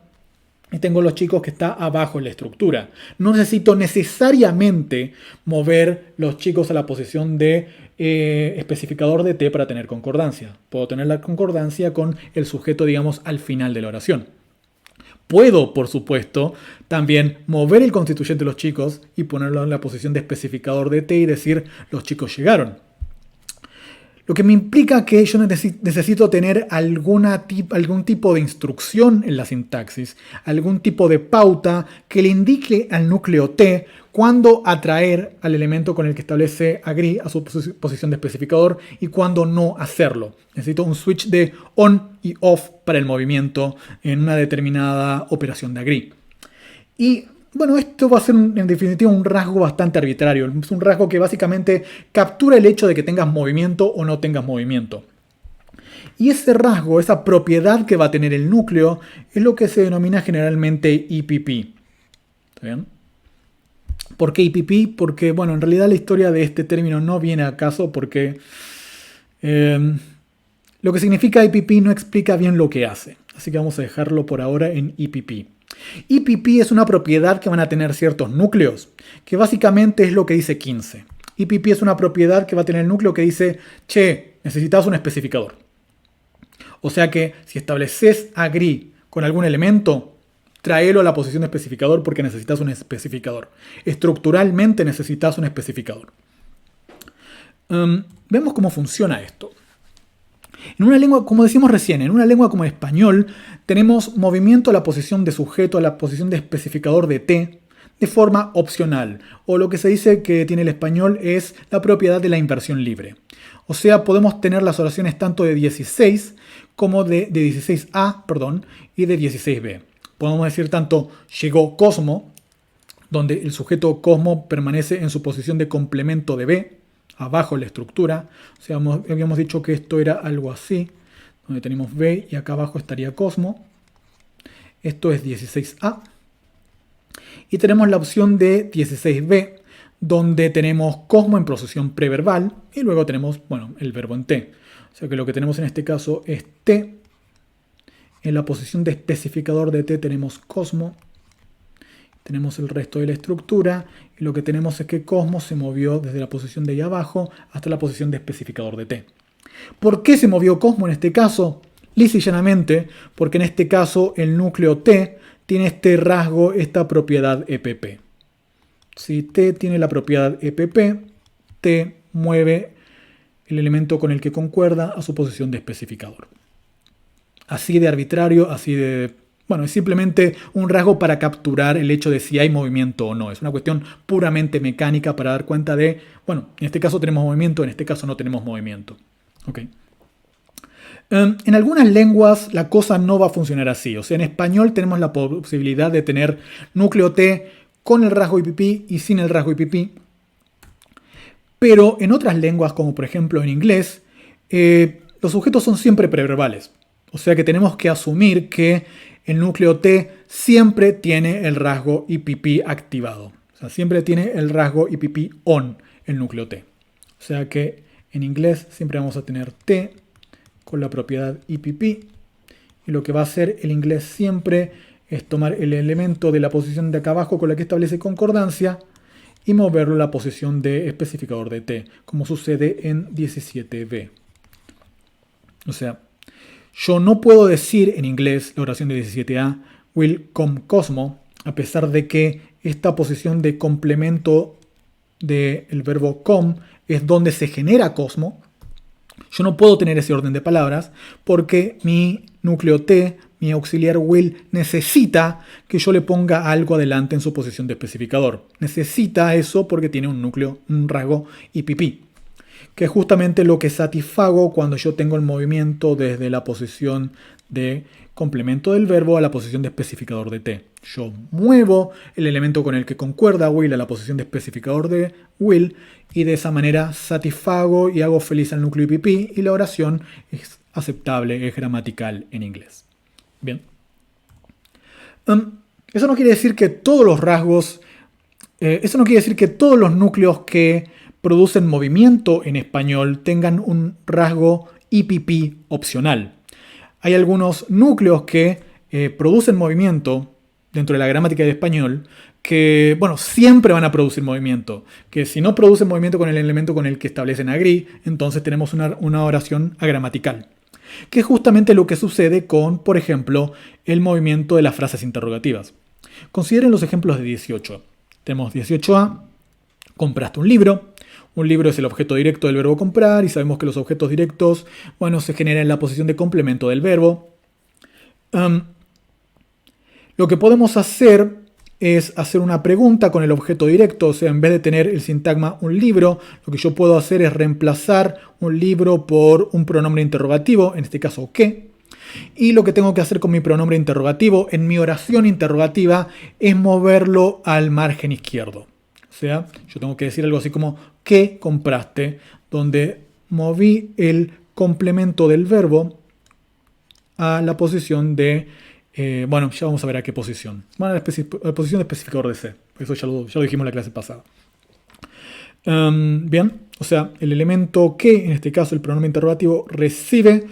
y tengo los chicos que está abajo en la estructura. No necesito necesariamente mover los chicos a la posición de especificador de T para tener concordancia. Puedo tener la concordancia con el sujeto, digamos, al final de la oración. Puedo, por supuesto, también mover el constituyente de los chicos y ponerlo en la posición de especificador de T y decir los chicos llegaron. Lo que me implica que yo necesito tener algún tipo de instrucción en la sintaxis, algún tipo de pauta que le indique al núcleo T cuándo atraer al elemento con el que establece agree a su posición de especificador y cuándo no hacerlo. Necesito un switch de on y off para el movimiento en una determinada operación de agree. Y bueno, esto va a ser en definitiva un rasgo bastante arbitrario. Es un rasgo que básicamente captura el hecho de que tengas movimiento o no tengas movimiento. Y ese rasgo, esa propiedad que va a tener el núcleo, es lo que se denomina generalmente IPP. ¿Está bien? ¿Por qué IPP? Porque, bueno, en realidad la historia de este término no viene a caso porque lo que significa IPP no explica bien lo que hace. Así que vamos a dejarlo por ahora en IPP. IPP es una propiedad que van a tener ciertos núcleos, que básicamente es lo que dice 15. IPP es una propiedad que va a tener el núcleo que dice, che, necesitas un especificador. O sea que si estableces agree con algún elemento, tráelo a la posición de especificador porque necesitas un especificador. Estructuralmente necesitas un especificador. Vemos cómo funciona esto. En una lengua, como decimos recién, en una lengua como el español, tenemos movimiento a la posición de sujeto, a la posición de especificador de T, de forma opcional. O lo que se dice que tiene el español es la propiedad de la inversión libre. O sea, podemos tener las oraciones tanto de 16 como de 16A, y de 16B. Podemos decir tanto llegó Cosmo, donde el sujeto Cosmo permanece en su posición de complemento de B, abajo en la estructura. O sea, habíamos dicho que esto era algo así, donde tenemos B y acá abajo estaría Cosmo. Esto es 16A. Y tenemos la opción de 16B, donde tenemos Cosmo en posición preverbal y luego tenemos, el verbo en T. O sea que lo que tenemos en este caso es T. En la posición de especificador de T tenemos Cosmo. Tenemos el resto de la estructura y lo que tenemos es que Cosmo se movió desde la posición de ahí abajo hasta la posición de especificador de T. ¿Por qué se movió Cosmo en este caso? Lisa y llanamente porque en este caso el núcleo T tiene este rasgo, esta propiedad EPP. Si T tiene la propiedad EPP, T mueve el elemento con el que concuerda a su posición de especificador. Así de arbitrario, así de... es simplemente un rasgo para capturar el hecho de si hay movimiento o no. Es una cuestión puramente mecánica para dar cuenta de, en este caso tenemos movimiento, en este caso no tenemos movimiento. Okay. En algunas lenguas la cosa no va a funcionar así. O sea, en español tenemos la posibilidad de tener núcleo T con el rasgo IPP y sin el rasgo IPP. Pero en otras lenguas, como por ejemplo en inglés, los sujetos son siempre preverbales. O sea que tenemos que asumir que el núcleo T siempre tiene el rasgo IPP activado. O sea, siempre tiene el rasgo IPP on, el núcleo T. O sea que en inglés siempre vamos a tener T con la propiedad IPP. Y lo que va a hacer el inglés siempre es tomar el elemento de la posición de acá abajo con la que establece concordancia y moverlo a la posición de especificador de t, como sucede en 17b. O sea, yo no puedo decir en inglés la oración de 17a, will come Cosmo, a pesar de que esta posición de complemento del verbo come es donde se genera Cosmo. Yo no puedo tener ese orden de palabras porque mi núcleo T, mi auxiliar will, necesita que yo le ponga algo adelante en su posición de especificador. Necesita eso porque tiene un núcleo, un rasgo IPP, que es justamente lo que satisfago cuando yo tengo el movimiento desde la posición de complemento del verbo a la posición de especificador de T. Yo muevo el elemento con el que concuerda will a la posición de especificador de will y de esa manera satisfago y hago feliz al núcleo IPP y la oración es aceptable, es gramatical en inglés. Bien. Eso no quiere decir que todos los rasgos, eso no quiere decir que todos los núcleos que producen movimiento en español tengan un rasgo IPP opcional. Hay algunos núcleos que producen movimiento dentro de la gramática de español que, bueno, siempre van a producir movimiento. Que si no producen movimiento con el elemento con el que establecen agree, entonces tenemos una oración agramatical. Que es justamente lo que sucede con, por ejemplo, el movimiento de las frases interrogativas. Consideren los ejemplos de 18. Tenemos 18a, compraste un libro. Un libro es el objeto directo del verbo comprar y sabemos que los objetos directos, bueno, se generan en la posición de complemento del verbo. Lo que podemos hacer es hacer una pregunta con el objeto directo, o sea, en vez de tener el sintagma un libro, lo que yo puedo hacer es reemplazar un libro por un pronombre interrogativo, en este caso qué. Y lo que tengo que hacer con mi pronombre interrogativo en mi oración interrogativa es moverlo al margen izquierdo. O sea, yo tengo que decir algo así como ¿qué compraste? Donde moví el complemento del verbo a la posición de, bueno, ya vamos a ver a qué posición. Bueno, a la posición de especificador de C. Eso ya lo dijimos en la clase pasada. Bien, o sea, el elemento que, en este caso el pronombre interrogativo, recibe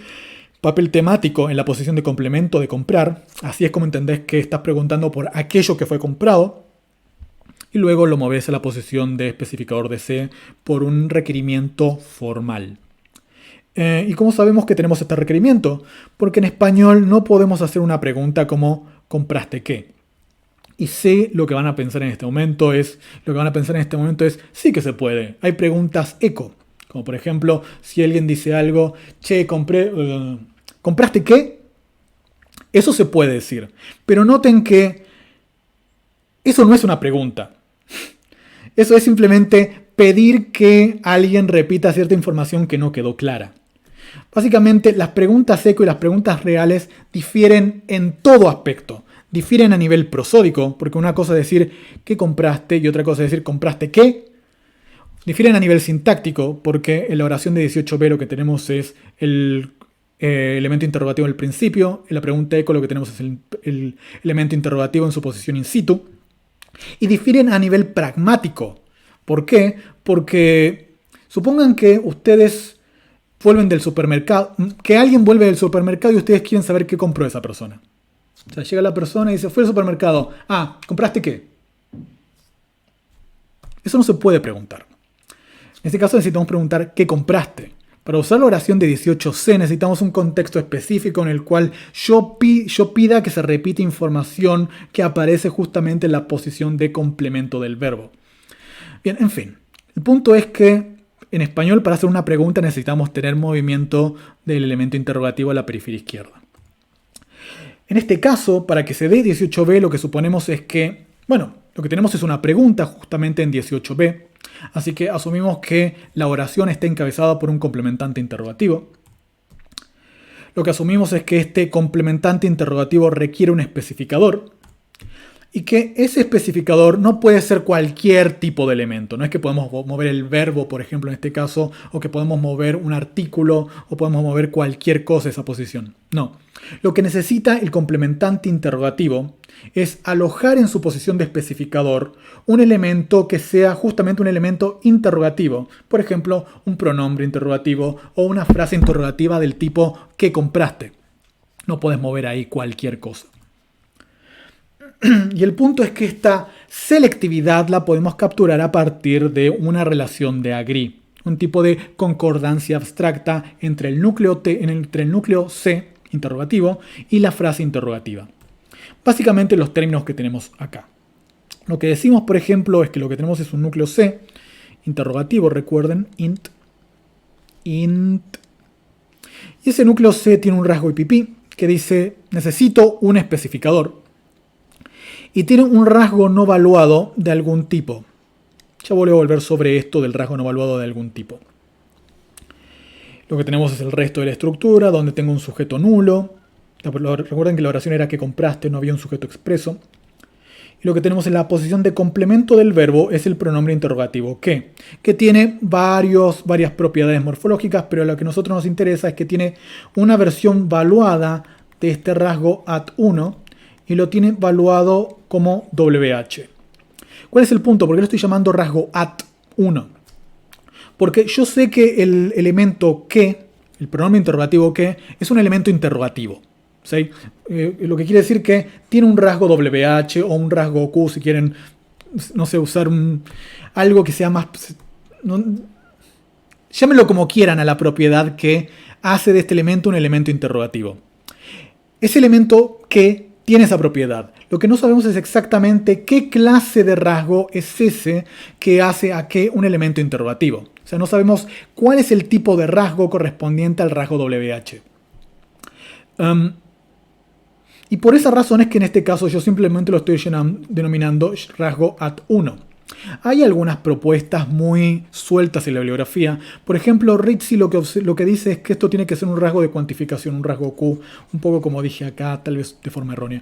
papel temático en la posición de complemento de comprar. Así es como entendés que estás preguntando por aquello que fue comprado. Y luego lo moves a la posición de especificador de C por un requerimiento formal. ¿Y cómo sabemos que tenemos este requerimiento? Porque en español no podemos hacer una pregunta como ¿compraste qué? Y sé lo que van a pensar en este momento es, sí que se puede. Hay preguntas eco. Como por ejemplo, si alguien dice algo, che, ¿compraste qué? Eso se puede decir. Pero noten que eso no es una pregunta. Eso es simplemente pedir que alguien repita cierta información que no quedó clara. Básicamente, las preguntas eco y las preguntas reales difieren en todo aspecto. Difieren a nivel prosódico, porque una cosa es decir ¿qué compraste? Y otra cosa es decir ¿compraste qué? Difieren a nivel sintáctico, porque en la oración de 18b lo que tenemos es el elemento interrogativo en el principio. En la pregunta eco lo que tenemos es el elemento interrogativo en su posición in situ. Y difieren a nivel pragmático. ¿Por qué? Porque supongan que ustedes vuelven del supermercado, que alguien vuelve del supermercado y ustedes quieren saber qué compró esa persona. O sea, llega la persona y dice, fue al supermercado. Ah, ¿compraste qué? Eso no se puede preguntar. En este caso necesitamos preguntar ¿qué compraste? Para usar la oración de 18c necesitamos un contexto específico en el cual yo pida que se repita información que aparece justamente en la posición de complemento del verbo. Bien, en fin. El punto es que en español para hacer una pregunta necesitamos tener movimiento del elemento interrogativo a la periferia izquierda. En este caso, para que se dé 18b, lo que suponemos es que, bueno, lo que tenemos es una pregunta justamente en 18b. Así que asumimos que la oración está encabezada por un complementante interrogativo. Lo que asumimos es que este complementante interrogativo requiere un especificador y que ese especificador no puede ser cualquier tipo de elemento. No es que podemos mover el verbo, por ejemplo, en este caso, o que podemos mover un artículo o podemos mover cualquier cosa a esa posición. No. Lo que necesita el complementante interrogativo es alojar en su posición de especificador un elemento que sea justamente un elemento interrogativo. Por ejemplo, un pronombre interrogativo o una frase interrogativa del tipo ¿qué compraste? No puedes mover ahí cualquier cosa. Y el punto es que esta selectividad la podemos capturar a partir de una relación de Agree, un tipo de concordancia abstracta entre el núcleo entre el núcleo C, interrogativo, y la frase interrogativa. Básicamente los términos que tenemos acá. Lo que decimos, por ejemplo, es que lo que tenemos es un núcleo C, interrogativo, recuerden, int. Y ese núcleo C tiene un rasgo IPP que dice, necesito un especificador. Y tiene un rasgo no valuado de algún tipo. Ya voy a volver sobre esto del rasgo no valuado de algún tipo. Lo que tenemos es el resto de la estructura, donde tengo un sujeto nulo. Recuerden que la oración era que compraste, no había un sujeto expreso. Y lo que tenemos en la posición de complemento del verbo es el pronombre interrogativo que tiene varias propiedades morfológicas, pero lo que a nosotros nos interesa es que tiene una versión valuada de este rasgo at1 y lo tiene valuado como WH. ¿Cuál es el punto? ¿Por qué lo estoy llamando rasgo at1? Porque yo sé que el elemento que, el pronombre interrogativo que, es un elemento interrogativo. ¿Sí? Lo que quiere decir que tiene un rasgo WH o un rasgo Q, si quieren, no sé, usar algo que sea más... llámenlo como quieran a la propiedad que hace de este elemento un elemento interrogativo. Ese elemento que tiene esa propiedad. Lo que no sabemos es exactamente qué clase de rasgo es ese que hace a qué un elemento interrogativo. O sea, no sabemos cuál es el tipo de rasgo correspondiente al rasgo WH. Y por esa razón es que en este caso yo simplemente lo estoy denominando rasgo at1. Hay algunas propuestas muy sueltas en la bibliografía. Por ejemplo, Ritzy lo que dice es que esto tiene que ser un rasgo de cuantificación, un rasgo Q, un poco como dije acá, tal vez de forma errónea.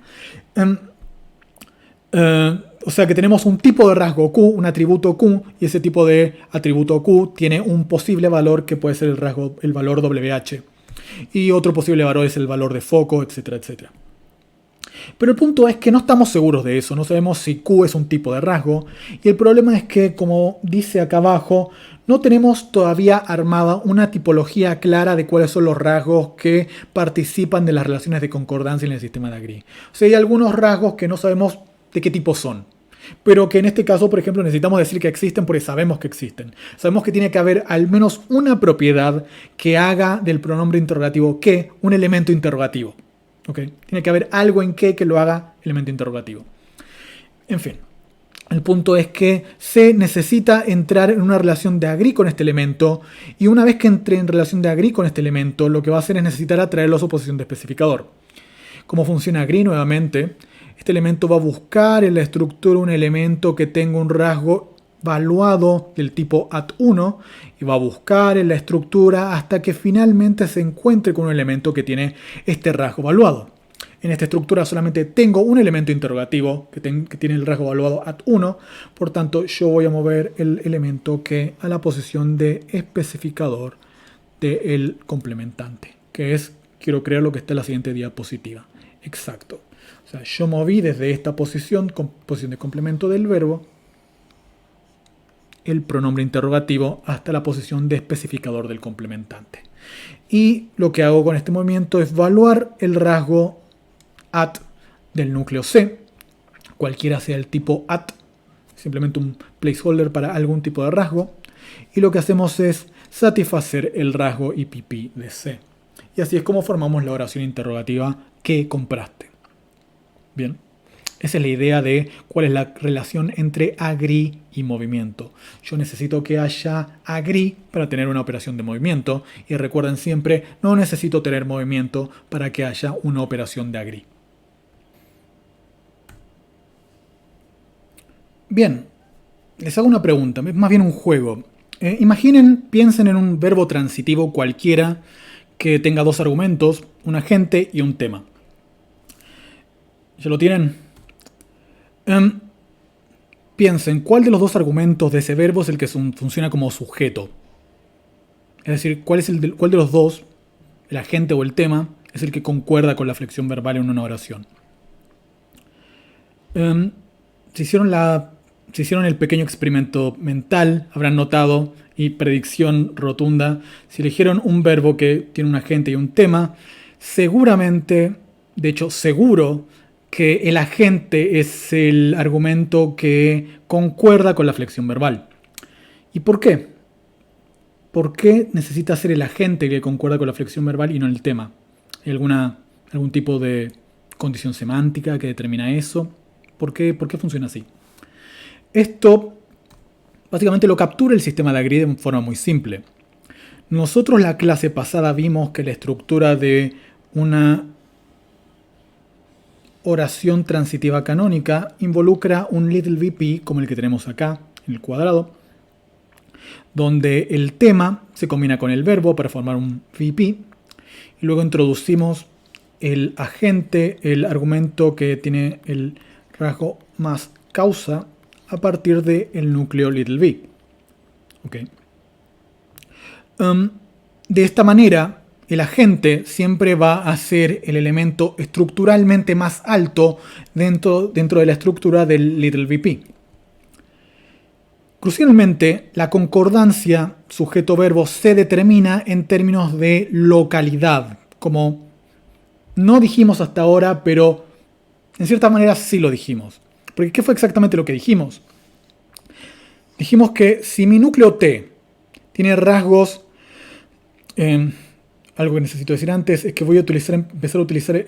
O sea que tenemos un tipo de rasgo Q, un atributo Q, y ese tipo de atributo Q tiene un posible valor que puede ser el valor WH. Y otro posible valor es el valor de foco, etcétera, etcétera. Pero el punto es que no estamos seguros de eso, no sabemos si Q es un tipo de rasgo, y el problema es que, como dice acá abajo, no tenemos todavía armada una tipología clara de cuáles son los rasgos que participan de las relaciones de concordancia en el sistema de Agree. O sea, hay algunos rasgos que no sabemos de qué tipo son, pero que en este caso, por ejemplo, necesitamos decir que existen porque sabemos que existen. Sabemos que tiene que haber al menos una propiedad que haga del pronombre interrogativo que un elemento interrogativo. ¿Okay? Tiene que haber algo en que lo haga elemento interrogativo. En fin, el punto es que se necesita entrar en una relación de Agree con este elemento, y una vez que entre en relación de Agree con este elemento, lo que va a hacer es necesitar atraerlo a su posición de especificador. ¿Cómo funciona Agree nuevamente? Este elemento va a buscar en la estructura un elemento que tenga un rasgo valuado del tipo at1 y va a buscar en la estructura hasta que finalmente se encuentre con un elemento que tiene este rasgo valuado. En esta estructura solamente tengo un elemento interrogativo que tiene el rasgo valuado at1, por tanto yo voy a mover el elemento que a la posición de especificador del complementante, que es, quiero creer lo que está en la siguiente diapositiva. Exacto. O sea, yo moví desde esta posición de complemento del verbo, el pronombre interrogativo hasta la posición de especificador del complementante. Y lo que hago con este movimiento es evaluar el rasgo at del núcleo C, cualquiera sea el tipo at, simplemente un placeholder para algún tipo de rasgo. Y lo que hacemos es satisfacer el rasgo IPP de C. Y así es como formamos la oración interrogativa que compraste. Bien. Esa es la idea de cuál es la relación entre Agree y movimiento. Yo necesito que haya Agree para tener una operación de movimiento. Y recuerden siempre, no necesito tener movimiento para que haya una operación de Agree. Bien, les hago una pregunta, más bien un juego. Piensen en un verbo transitivo cualquiera que tenga dos argumentos, un agente y un tema. ¿Ya lo tienen? Piensen, ¿cuál de los dos argumentos de ese verbo es el que funciona como sujeto? Es decir, ¿cuál de los dos, el agente o el tema, es el que concuerda con la flexión verbal en una oración? Si hicieron el pequeño experimento mental, habrán notado, y predicción rotunda, si eligieron un verbo que tiene un agente y un tema, seguramente, de hecho seguro, que el agente es el argumento que concuerda con la flexión verbal. ¿Y por qué? ¿Por qué necesita ser el agente que concuerda con la flexión verbal y no el tema? ¿Hay algún tipo de condición semántica que determina eso? ¿Por qué funciona así? Esto básicamente lo captura el sistema de Agree de forma muy simple. Nosotros la clase pasada vimos que la estructura de una oración transitiva canónica involucra un little VP como el que tenemos acá en el cuadrado, donde el tema se combina con el verbo para formar un VP y luego introducimos el agente, el argumento que tiene el rasgo más causa a partir del núcleo little v. Okay. De esta manera, el agente siempre va a ser el elemento estructuralmente más alto dentro de la estructura del little VP. Crucialmente, la concordancia sujeto-verbo se determina en términos de localidad, como no dijimos hasta ahora, pero en cierta manera sí lo dijimos. Porque ¿qué fue exactamente lo que dijimos? Dijimos que si mi núcleo T tiene rasgos, algo que necesito decir antes es que voy a empezar a utilizar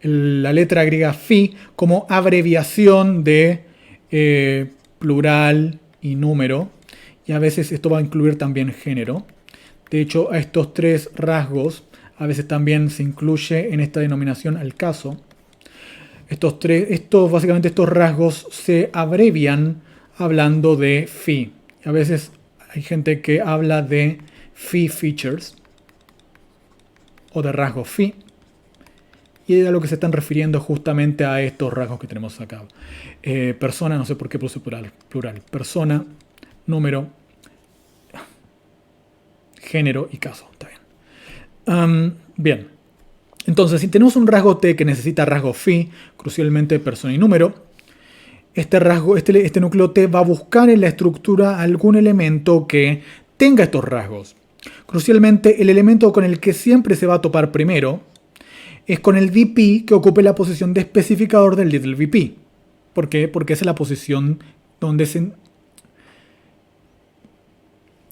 la letra griega phi como abreviación de plural y número, y a veces esto va a incluir también género. De hecho, a estos tres rasgos a veces también se incluye en esta denominación al caso. Básicamente estos rasgos se abrevian hablando de phi. A veces hay gente que habla de phi features o de rasgos phi, y a lo que se están refiriendo justamente a estos rasgos que tenemos acá. Persona, no sé por qué puse plural. Persona, número, género y caso. Está bien. Bien. Entonces, si tenemos un rasgo T que necesita rasgo phi, crucialmente persona y número, este núcleo T va a buscar en la estructura algún elemento que tenga estos rasgos. Crucialmente, el elemento con el que siempre se va a topar primero es con el VP que ocupe la posición de especificador del little VP. ¿Por qué? Porque esa es la posición donde se...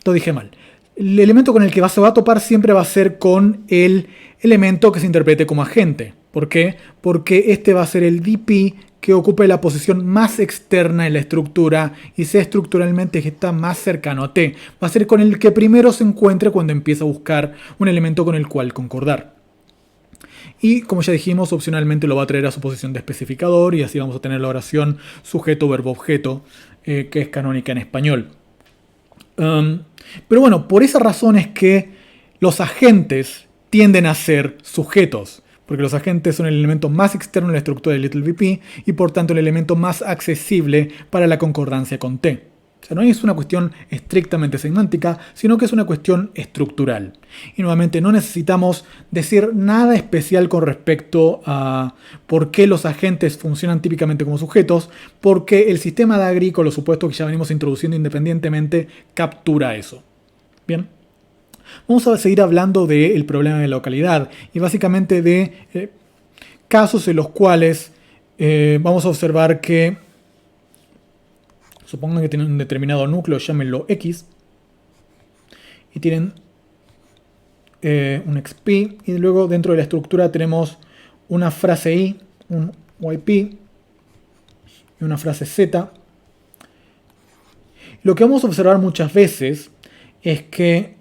Lo dije mal. El elemento con el que se va a topar siempre va a ser con el elemento que se interprete como agente. ¿Por qué? Porque este va a ser el VP que ocupe la posición más externa en la estructura y sea estructuralmente que está más cercano a T. Va a ser con el que primero se encuentre cuando empieza a buscar un elemento con el cual concordar. Y como ya dijimos, opcionalmente lo va a traer a su posición de especificador y así vamos a tener la oración sujeto-verbo-objeto que es canónica en español. Pero bueno, por esa razón es que los agentes tienden a ser sujetos, porque los agentes son el elemento más externo en la estructura del little VP y por tanto el elemento más accesible para la concordancia con T. O sea, no es una cuestión estrictamente semántica, sino que es una cuestión estructural. Y nuevamente no necesitamos decir nada especial con respecto a por qué los agentes funcionan típicamente como sujetos, porque el sistema de Agree, con los supuestos que ya venimos introduciendo independientemente, captura eso. Bien. Vamos a seguir hablando del problema de localidad y básicamente de casos en los cuales vamos a observar que supongan que tienen un determinado núcleo, llámenlo X, y tienen un XP, y luego dentro de la estructura tenemos una frase I, un YP, y una frase Z. Lo que vamos a observar muchas veces es que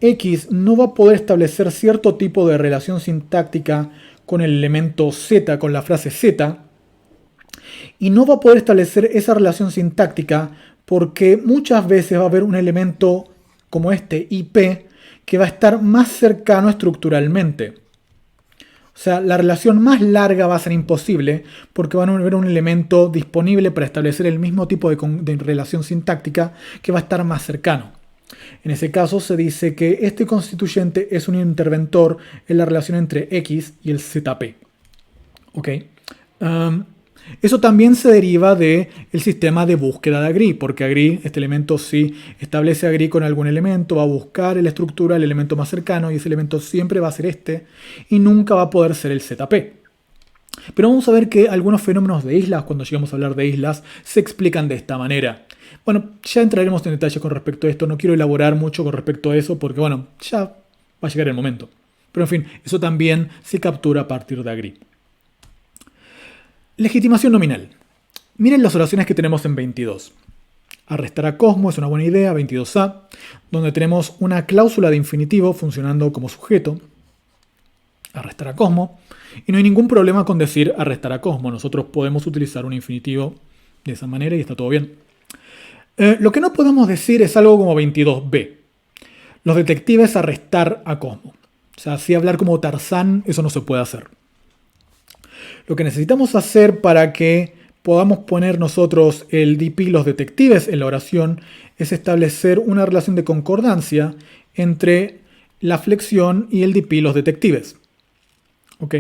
X no va a poder establecer cierto tipo de relación sintáctica con el elemento Z, con la frase Z, y no va a poder establecer esa relación sintáctica porque muchas veces va a haber un elemento como este IP que va a estar más cercano estructuralmente. O sea, la relación más larga va a ser imposible porque van a haber un elemento disponible para establecer el mismo tipo de relación sintáctica que va a estar más cercano. En ese caso se dice que este constituyente es un interventor en la relación entre X y el ZP. ¿Ok? Eso también se deriva del sistema de búsqueda de Agree, porque Agree, este elemento si establece Agree con algún elemento, va a buscar en la estructura el elemento más cercano y ese elemento siempre va a ser este y nunca va a poder ser el ZP. Pero vamos a ver que algunos fenómenos de islas, cuando lleguemos a hablar de islas, se explican de esta manera. Bueno, ya entraremos en detalle con respecto a esto, no quiero elaborar mucho con respecto a eso porque, bueno, ya va a llegar el momento. Pero en fin, eso también se captura a partir de Agree. Legitimación nominal. Miren las oraciones que tenemos en 22. Arrestar a Cosmo es una buena idea, 22a, donde tenemos una cláusula de infinitivo funcionando como sujeto. Arrestar a Cosmo. Y no hay ningún problema con decir arrestar a Cosmo. Nosotros podemos utilizar un infinitivo de esa manera y está todo bien. Lo que no podemos decir es algo como 22b. Los detectives arrestar a Cosmo. O sea, si hablar como Tarzán, eso no se puede hacer. Lo que necesitamos hacer para que podamos poner nosotros el DP los detectives en la oración es establecer una relación de concordancia entre la flexión y el DP los detectives. ¿Ok?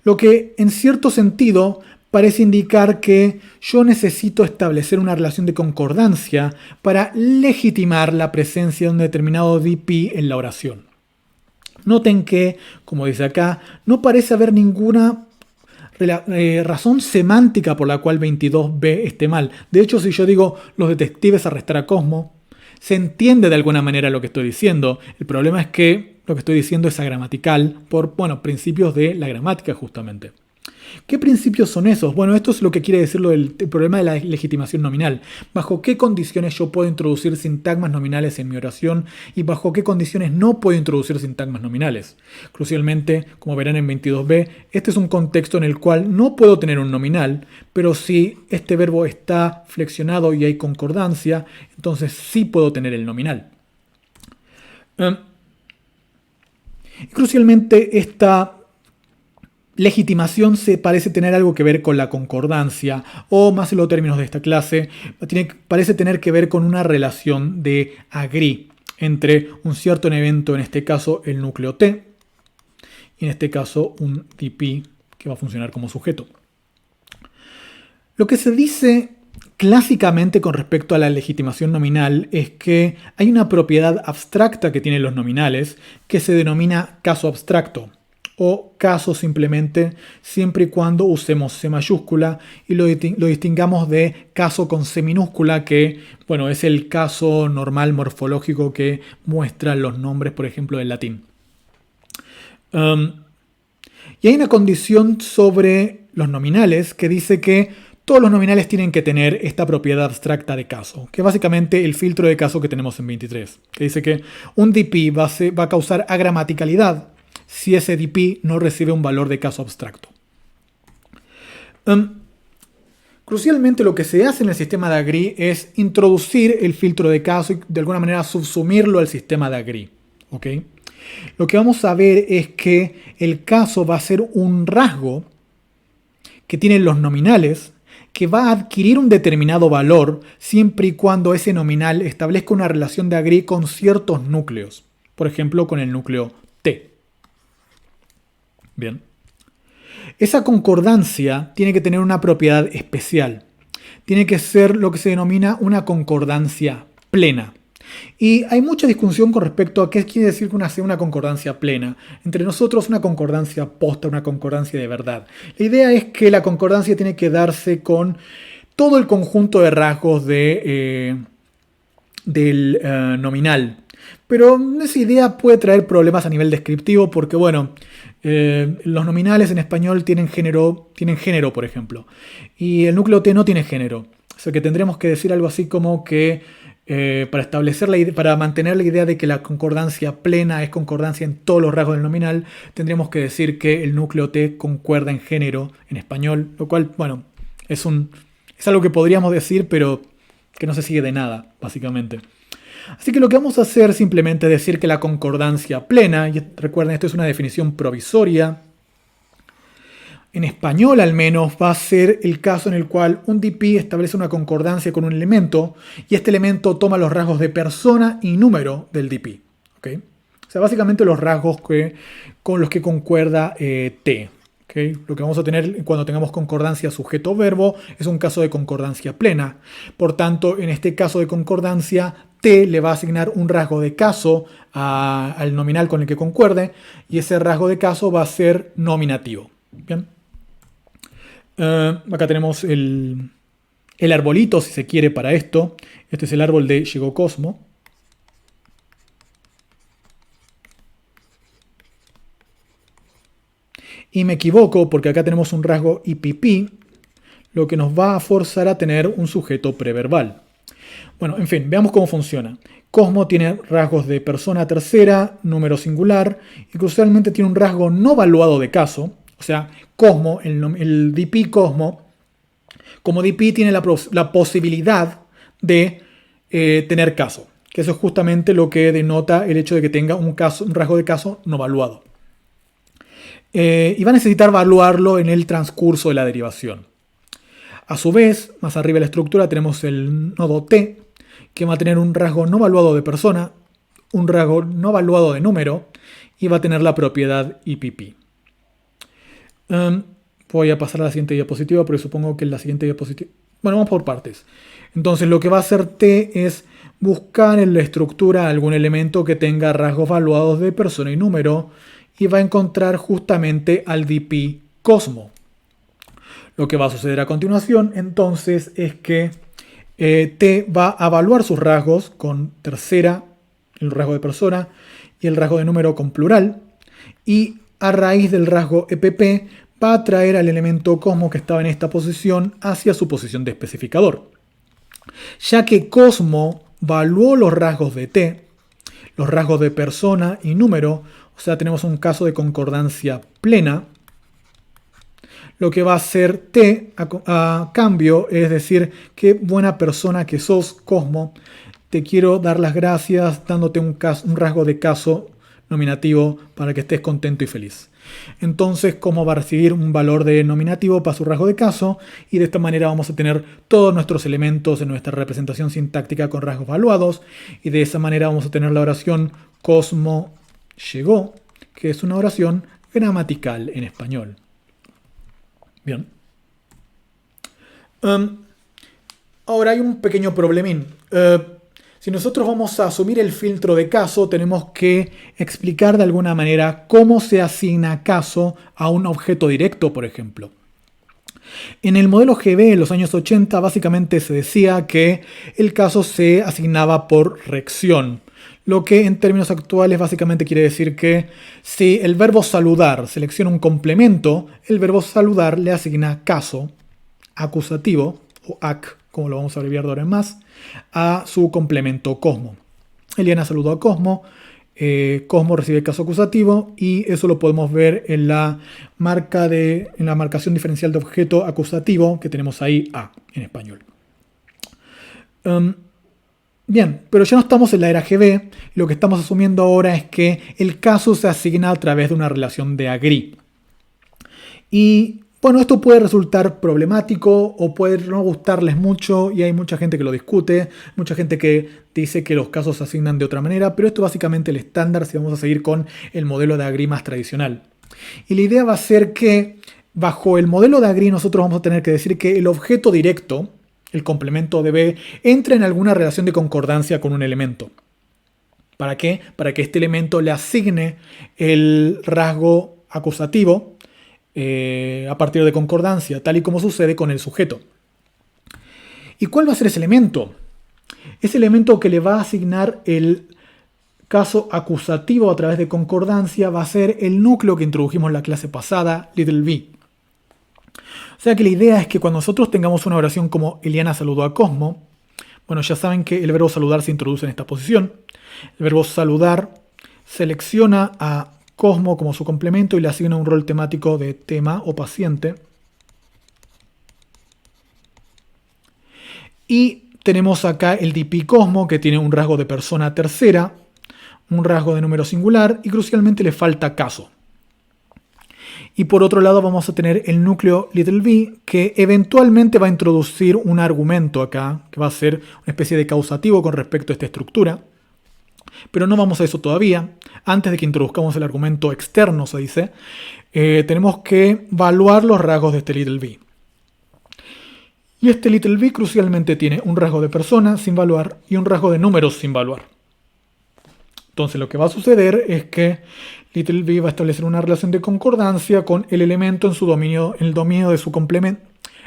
Lo que en cierto sentido parece indicar que yo necesito establecer una relación de concordancia para legitimar la presencia de un determinado DP en la oración. Noten que, como dice acá, no parece haber ninguna razón semántica por la cual 22b esté mal. De hecho, si yo digo los detectives arrestar a Cosmo, se entiende de alguna manera lo que estoy diciendo. El problema es que lo que estoy diciendo es agramatical por, bueno, principios de la gramática justamente. ¿Qué principios son esos? Bueno, esto es lo que quiere decir el problema de la legitimación nominal. ¿Bajo qué condiciones yo puedo introducir sintagmas nominales en mi oración y bajo qué condiciones no puedo introducir sintagmas nominales? Crucialmente, como verán en 22b, este es un contexto en el cual no puedo tener un nominal, pero si este verbo está flexionado y hay concordancia, entonces sí puedo tener el nominal. Crucialmente, esta legitimación se parece tener algo que ver con la concordancia, o más en los términos de esta clase, parece tener que ver con una relación de agree entre un cierto evento, en este caso el núcleo T, y en este caso un DP que va a funcionar como sujeto. Lo que se dice clásicamente con respecto a la legitimación nominal es que hay una propiedad abstracta que tienen los nominales que se denomina caso abstracto, o caso simplemente, siempre y cuando usemos C mayúscula y lo distingamos de caso con C minúscula, que bueno, es el caso normal morfológico que muestran los nombres, por ejemplo, del latín. Y hay una condición sobre los nominales que dice que todos los nominales tienen que tener esta propiedad abstracta de caso, que es básicamente el filtro de caso que tenemos en 23, que dice que un DP va a causar agramaticalidad si ese DP no recibe un valor de caso abstracto. Crucialmente lo que se hace en el sistema de Agree es introducir el filtro de caso y de alguna manera subsumirlo al sistema de Agree. ¿Okay? Lo que vamos a ver es que el caso va a ser un rasgo que tienen los nominales que va a adquirir un determinado valor siempre y cuando ese nominal establezca una relación de Agree con ciertos núcleos. Por ejemplo, con el núcleo T. Bien. Esa concordancia tiene que tener una propiedad especial. Tiene que ser lo que se denomina una concordancia plena. Y hay mucha discusión con respecto a qué quiere decir que sea una concordancia plena. Entre nosotros, una concordancia posta, una concordancia de verdad. La idea es que la concordancia tiene que darse con todo el conjunto de rasgos del nominal. Pero esa idea puede traer problemas a nivel descriptivo porque, bueno, los nominales en español tienen género, por ejemplo. Y el núcleo T no tiene género. O sea que tendremos que decir algo así como que para mantener la idea de que la concordancia plena es concordancia en todos los rasgos del nominal, tendríamos que decir que el núcleo T concuerda en género en español, lo cual, bueno, es algo que podríamos decir, pero que no se sigue de nada, básicamente. Así que lo que vamos a hacer simplemente es decir que la concordancia plena, y recuerden, esto es una definición provisoria, en español al menos va a ser el caso en el cual un DP establece una concordancia con un elemento y este elemento toma los rasgos de persona y número del DP. ¿Okay? O sea, básicamente los rasgos con los que concuerda T. ¿Okay? Lo que vamos a tener cuando tengamos concordancia sujeto-verbo es un caso de concordancia plena. Por tanto, en este caso de concordancia, T le va a asignar un rasgo de caso al nominal con el que concuerde y ese rasgo de caso va a ser nominativo. ¿Bien? Acá tenemos el arbolito, si se quiere, para esto. Este es el árbol de llegó Cosmo. Y me equivoco porque acá tenemos un rasgo IPP, lo que nos va a forzar a tener un sujeto preverbal. Bueno, en fin, veamos cómo funciona. Cosmo tiene rasgos de persona tercera, número singular, y crucialmente tiene un rasgo no valuado de caso. O sea, Cosmo, el DP Cosmo, como DP tiene la posibilidad de tener caso. Que eso es justamente lo que denota el hecho de que tenga un rasgo de caso no valuado. Y va a necesitar evaluarlo en el transcurso de la derivación. A su vez, más arriba de la estructura tenemos el nodo T, que va a tener un rasgo no valuado de persona, un rasgo no valuado de número, y va a tener la propiedad IPP. Voy a pasar a la siguiente diapositiva, porque supongo que en la siguiente diapositiva... Bueno, vamos por partes. Entonces lo que va a hacer T es buscar en la estructura algún elemento que tenga rasgos valuados de persona y número, y va a encontrar justamente al DP Cosmo. Lo que va a suceder a continuación entonces es que T va a evaluar sus rasgos con tercera, el rasgo de persona, y el rasgo de número con plural, y a raíz del rasgo EPP va a traer al elemento Cosmo que estaba en esta posición hacia su posición de especificador. Ya que Cosmo valuó los rasgos de T, los rasgos de persona y número, o sea, tenemos un caso de concordancia plena, lo que va a hacer T a cambio es decir, qué buena persona que sos, Cosmo, te quiero dar las gracias dándote un rasgo de caso nominativo para que estés contento y feliz. Entonces, Cosmo va a recibir un valor de nominativo para su rasgo de caso, y de esta manera vamos a tener todos nuestros elementos en nuestra representación sintáctica con rasgos valuados, y de esa manera vamos a tener la oración Cosmo llegó, que es una oración gramatical en español. Bien. Ahora hay un pequeño problemín. Si nosotros vamos a asumir el filtro de caso, tenemos que explicar de alguna manera cómo se asigna caso a un objeto directo, por ejemplo. En el modelo GB en los años 80 básicamente se decía que el caso se asignaba por rección. Lo que en términos actuales básicamente quiere decir que si el verbo saludar selecciona un complemento, el verbo saludar le asigna caso acusativo, o AC, como lo vamos a abreviar de ahora en más, a su complemento Cosmo. Eliana saludó a Cosmo, Cosmo recibe caso acusativo, y eso lo podemos ver en la marcación diferencial de objeto acusativo que tenemos ahí, A, en español. Bien, pero ya no estamos en la era GB. Lo que estamos asumiendo ahora es que el caso se asigna a través de una relación de agree. Y bueno, esto puede resultar problemático o puede no gustarles mucho, y hay mucha gente que lo discute, mucha gente que dice que los casos se asignan de otra manera, pero esto es básicamente el estándar si vamos a seguir con el modelo de agree más tradicional. Y la idea va a ser que bajo el modelo de agree nosotros vamos a tener que decir que el objeto directo, el complemento de B, entra en alguna relación de concordancia con un elemento. ¿Para qué? Para que este elemento le asigne el rasgo acusativo a partir de concordancia, tal y como sucede con el sujeto. ¿Y cuál va a ser ese elemento? Ese elemento que le va a asignar el caso acusativo a través de concordancia va a ser el núcleo que introdujimos en la clase pasada, little b. O sea que la idea es que cuando nosotros tengamos una oración como Eliana saludó a Cosmo, bueno, ya saben que el verbo saludar se introduce en esta posición. El verbo saludar selecciona a Cosmo como su complemento y le asigna un rol temático de tema o paciente. Y tenemos acá el DP Cosmo, que tiene un rasgo de persona tercera, un rasgo de número singular, y crucialmente le falta caso. Y por otro lado vamos a tener el núcleo little b, que eventualmente va a introducir un argumento acá, que va a ser una especie de causativo con respecto a esta estructura. Pero no vamos a eso todavía. Antes de que introduzcamos el argumento externo, se dice, tenemos que evaluar los rasgos de este little b. Y este little b crucialmente tiene un rasgo de persona sin evaluar y un rasgo de números sin evaluar. Entonces lo que va a suceder es que little b va a establecer una relación de concordancia con el elemento en su dominio, en el dominio de su complemento,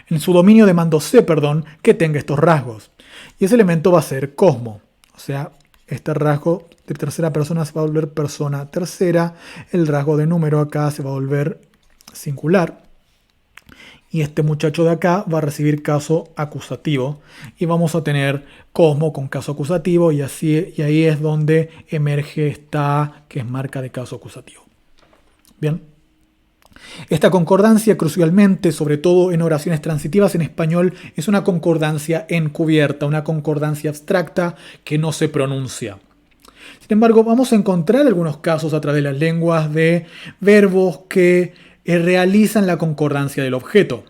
en su dominio de mando C, perdón, que tenga estos rasgos. Y ese elemento va a ser Cosmo. O sea, este rasgo de tercera persona se va a volver persona tercera. El rasgo de número acá se va a volver singular. Y este muchacho de acá va a recibir caso acusativo. Y vamos a tener Cosmo con caso acusativo. Y ahí es donde emerge esta que es marca de caso acusativo. Bien. Esta concordancia, crucialmente, sobre todo en oraciones transitivas en español, es una concordancia encubierta, una concordancia abstracta que no se pronuncia. Sin embargo, vamos a encontrar algunos casos a través de las lenguas de verbos que realizan la concordancia del objeto.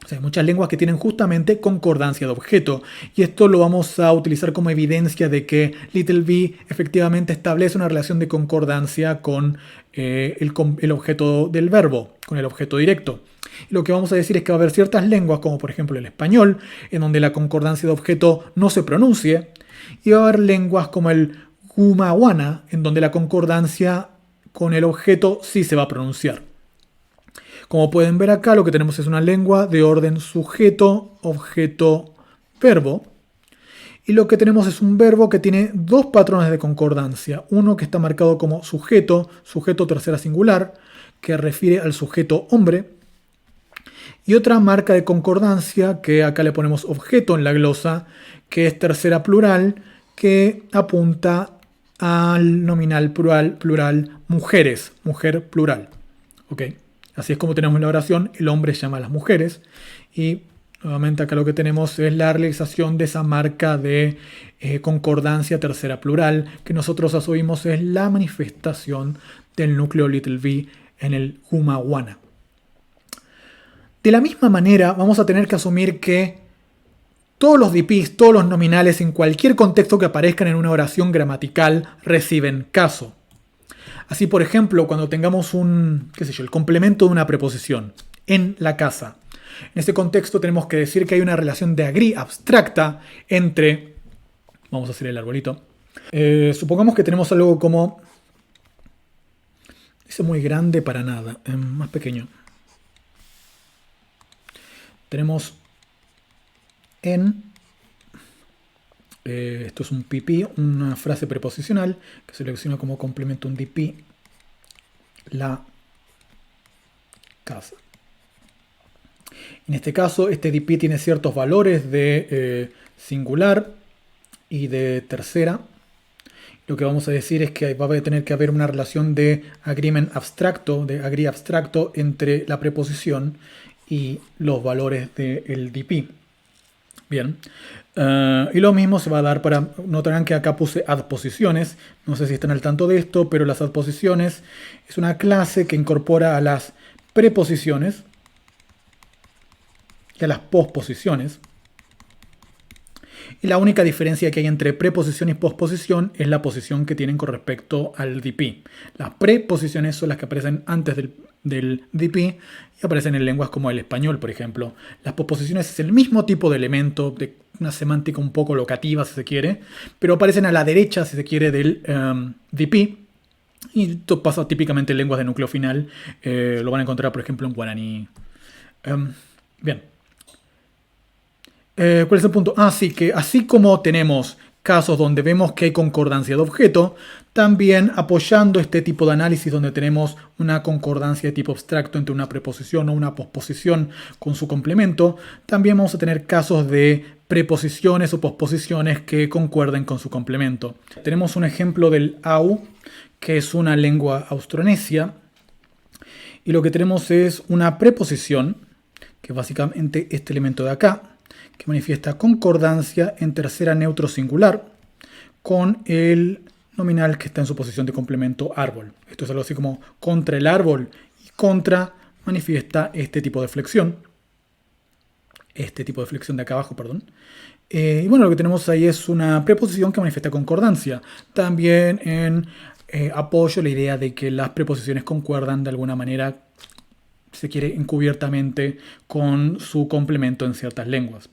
O sea, hay muchas lenguas que tienen justamente concordancia de objeto, y esto lo vamos a utilizar como evidencia de que little b efectivamente establece una relación de concordancia con el objeto del verbo, con el objeto directo. Y lo que vamos a decir es que va a haber ciertas lenguas, como por ejemplo el español, en donde la concordancia de objeto no se pronuncie, y va a haber lenguas como el gumawana, en donde la concordancia con el objeto sí se va a pronunciar. Como pueden ver acá, lo que tenemos es una lengua de orden sujeto, objeto, verbo. Y lo que tenemos es un verbo que tiene dos patrones de concordancia. Uno que está marcado como sujeto, sujeto tercera singular, que refiere al sujeto hombre. Y otra marca de concordancia, que acá le ponemos objeto en la glosa, que es tercera plural, que apunta al nominal plural, mujeres, mujer plural. ¿Ok? Así es como tenemos la oración, el hombre llama a las mujeres. Y nuevamente acá lo que tenemos es la realización de esa marca de concordancia tercera plural, que nosotros asumimos es la manifestación del núcleo little b en el gumawana. De la misma manera, vamos a tener que asumir que todos los DPs, todos los nominales, en cualquier contexto que aparezcan en una oración gramatical, reciben caso. Así, por ejemplo, cuando tengamos el complemento de una preposición en la casa. En ese contexto tenemos que decir que hay una relación de agree abstracta entre... Vamos a hacer el arbolito. Supongamos que tenemos algo como... Es muy grande para nada, más pequeño. Tenemos en... esto es un PP, una frase preposicional que selecciona como complemento un DP, la casa. En este caso, este DP tiene ciertos valores de singular y de tercera. Lo que vamos a decir es que va a tener que haber una relación de agreement abstracto, de agree abstracto entre la preposición y los valores del DP. Bien. Y lo mismo se va a dar para... Notarán que acá puse adposiciones. No sé si están al tanto de esto, pero las adposiciones es una clase que incorpora a las preposiciones y a las posposiciones. Y la única diferencia que hay entre preposición y posposición es la posición que tienen con respecto al DP. Las preposiciones son las que aparecen antes del DP y aparecen en lenguas como el español, por ejemplo. Las posposiciones es el mismo tipo de elemento, de una semántica un poco locativa, si se quiere, pero aparecen a la derecha, si se quiere, del DP. Y esto pasa típicamente en lenguas de núcleo final. Lo van a encontrar, por ejemplo, en guaraní. Bien. ¿Cuál es el punto? Sí, que así como tenemos casos donde vemos que hay concordancia de objeto, también apoyando este tipo de análisis donde tenemos una concordancia de tipo abstracto entre una preposición o una posposición con su complemento, también vamos a tener casos de preposiciones o posposiciones que concuerden con su complemento. Tenemos un ejemplo del au, que es una lengua austronesia, y lo que tenemos es una preposición, que es básicamente este elemento de acá, que manifiesta concordancia en tercera neutro singular con el nominal que está en su posición de complemento árbol. Esto es algo así como contra el árbol y contra manifiesta este tipo de flexión. Este tipo de flexión de acá abajo, perdón. Y bueno, lo que tenemos ahí es una preposición que manifiesta concordancia. También en apoyo la idea de que las preposiciones concuerdan de alguna manera, se quiere, encubiertamente con su complemento en ciertas lenguas.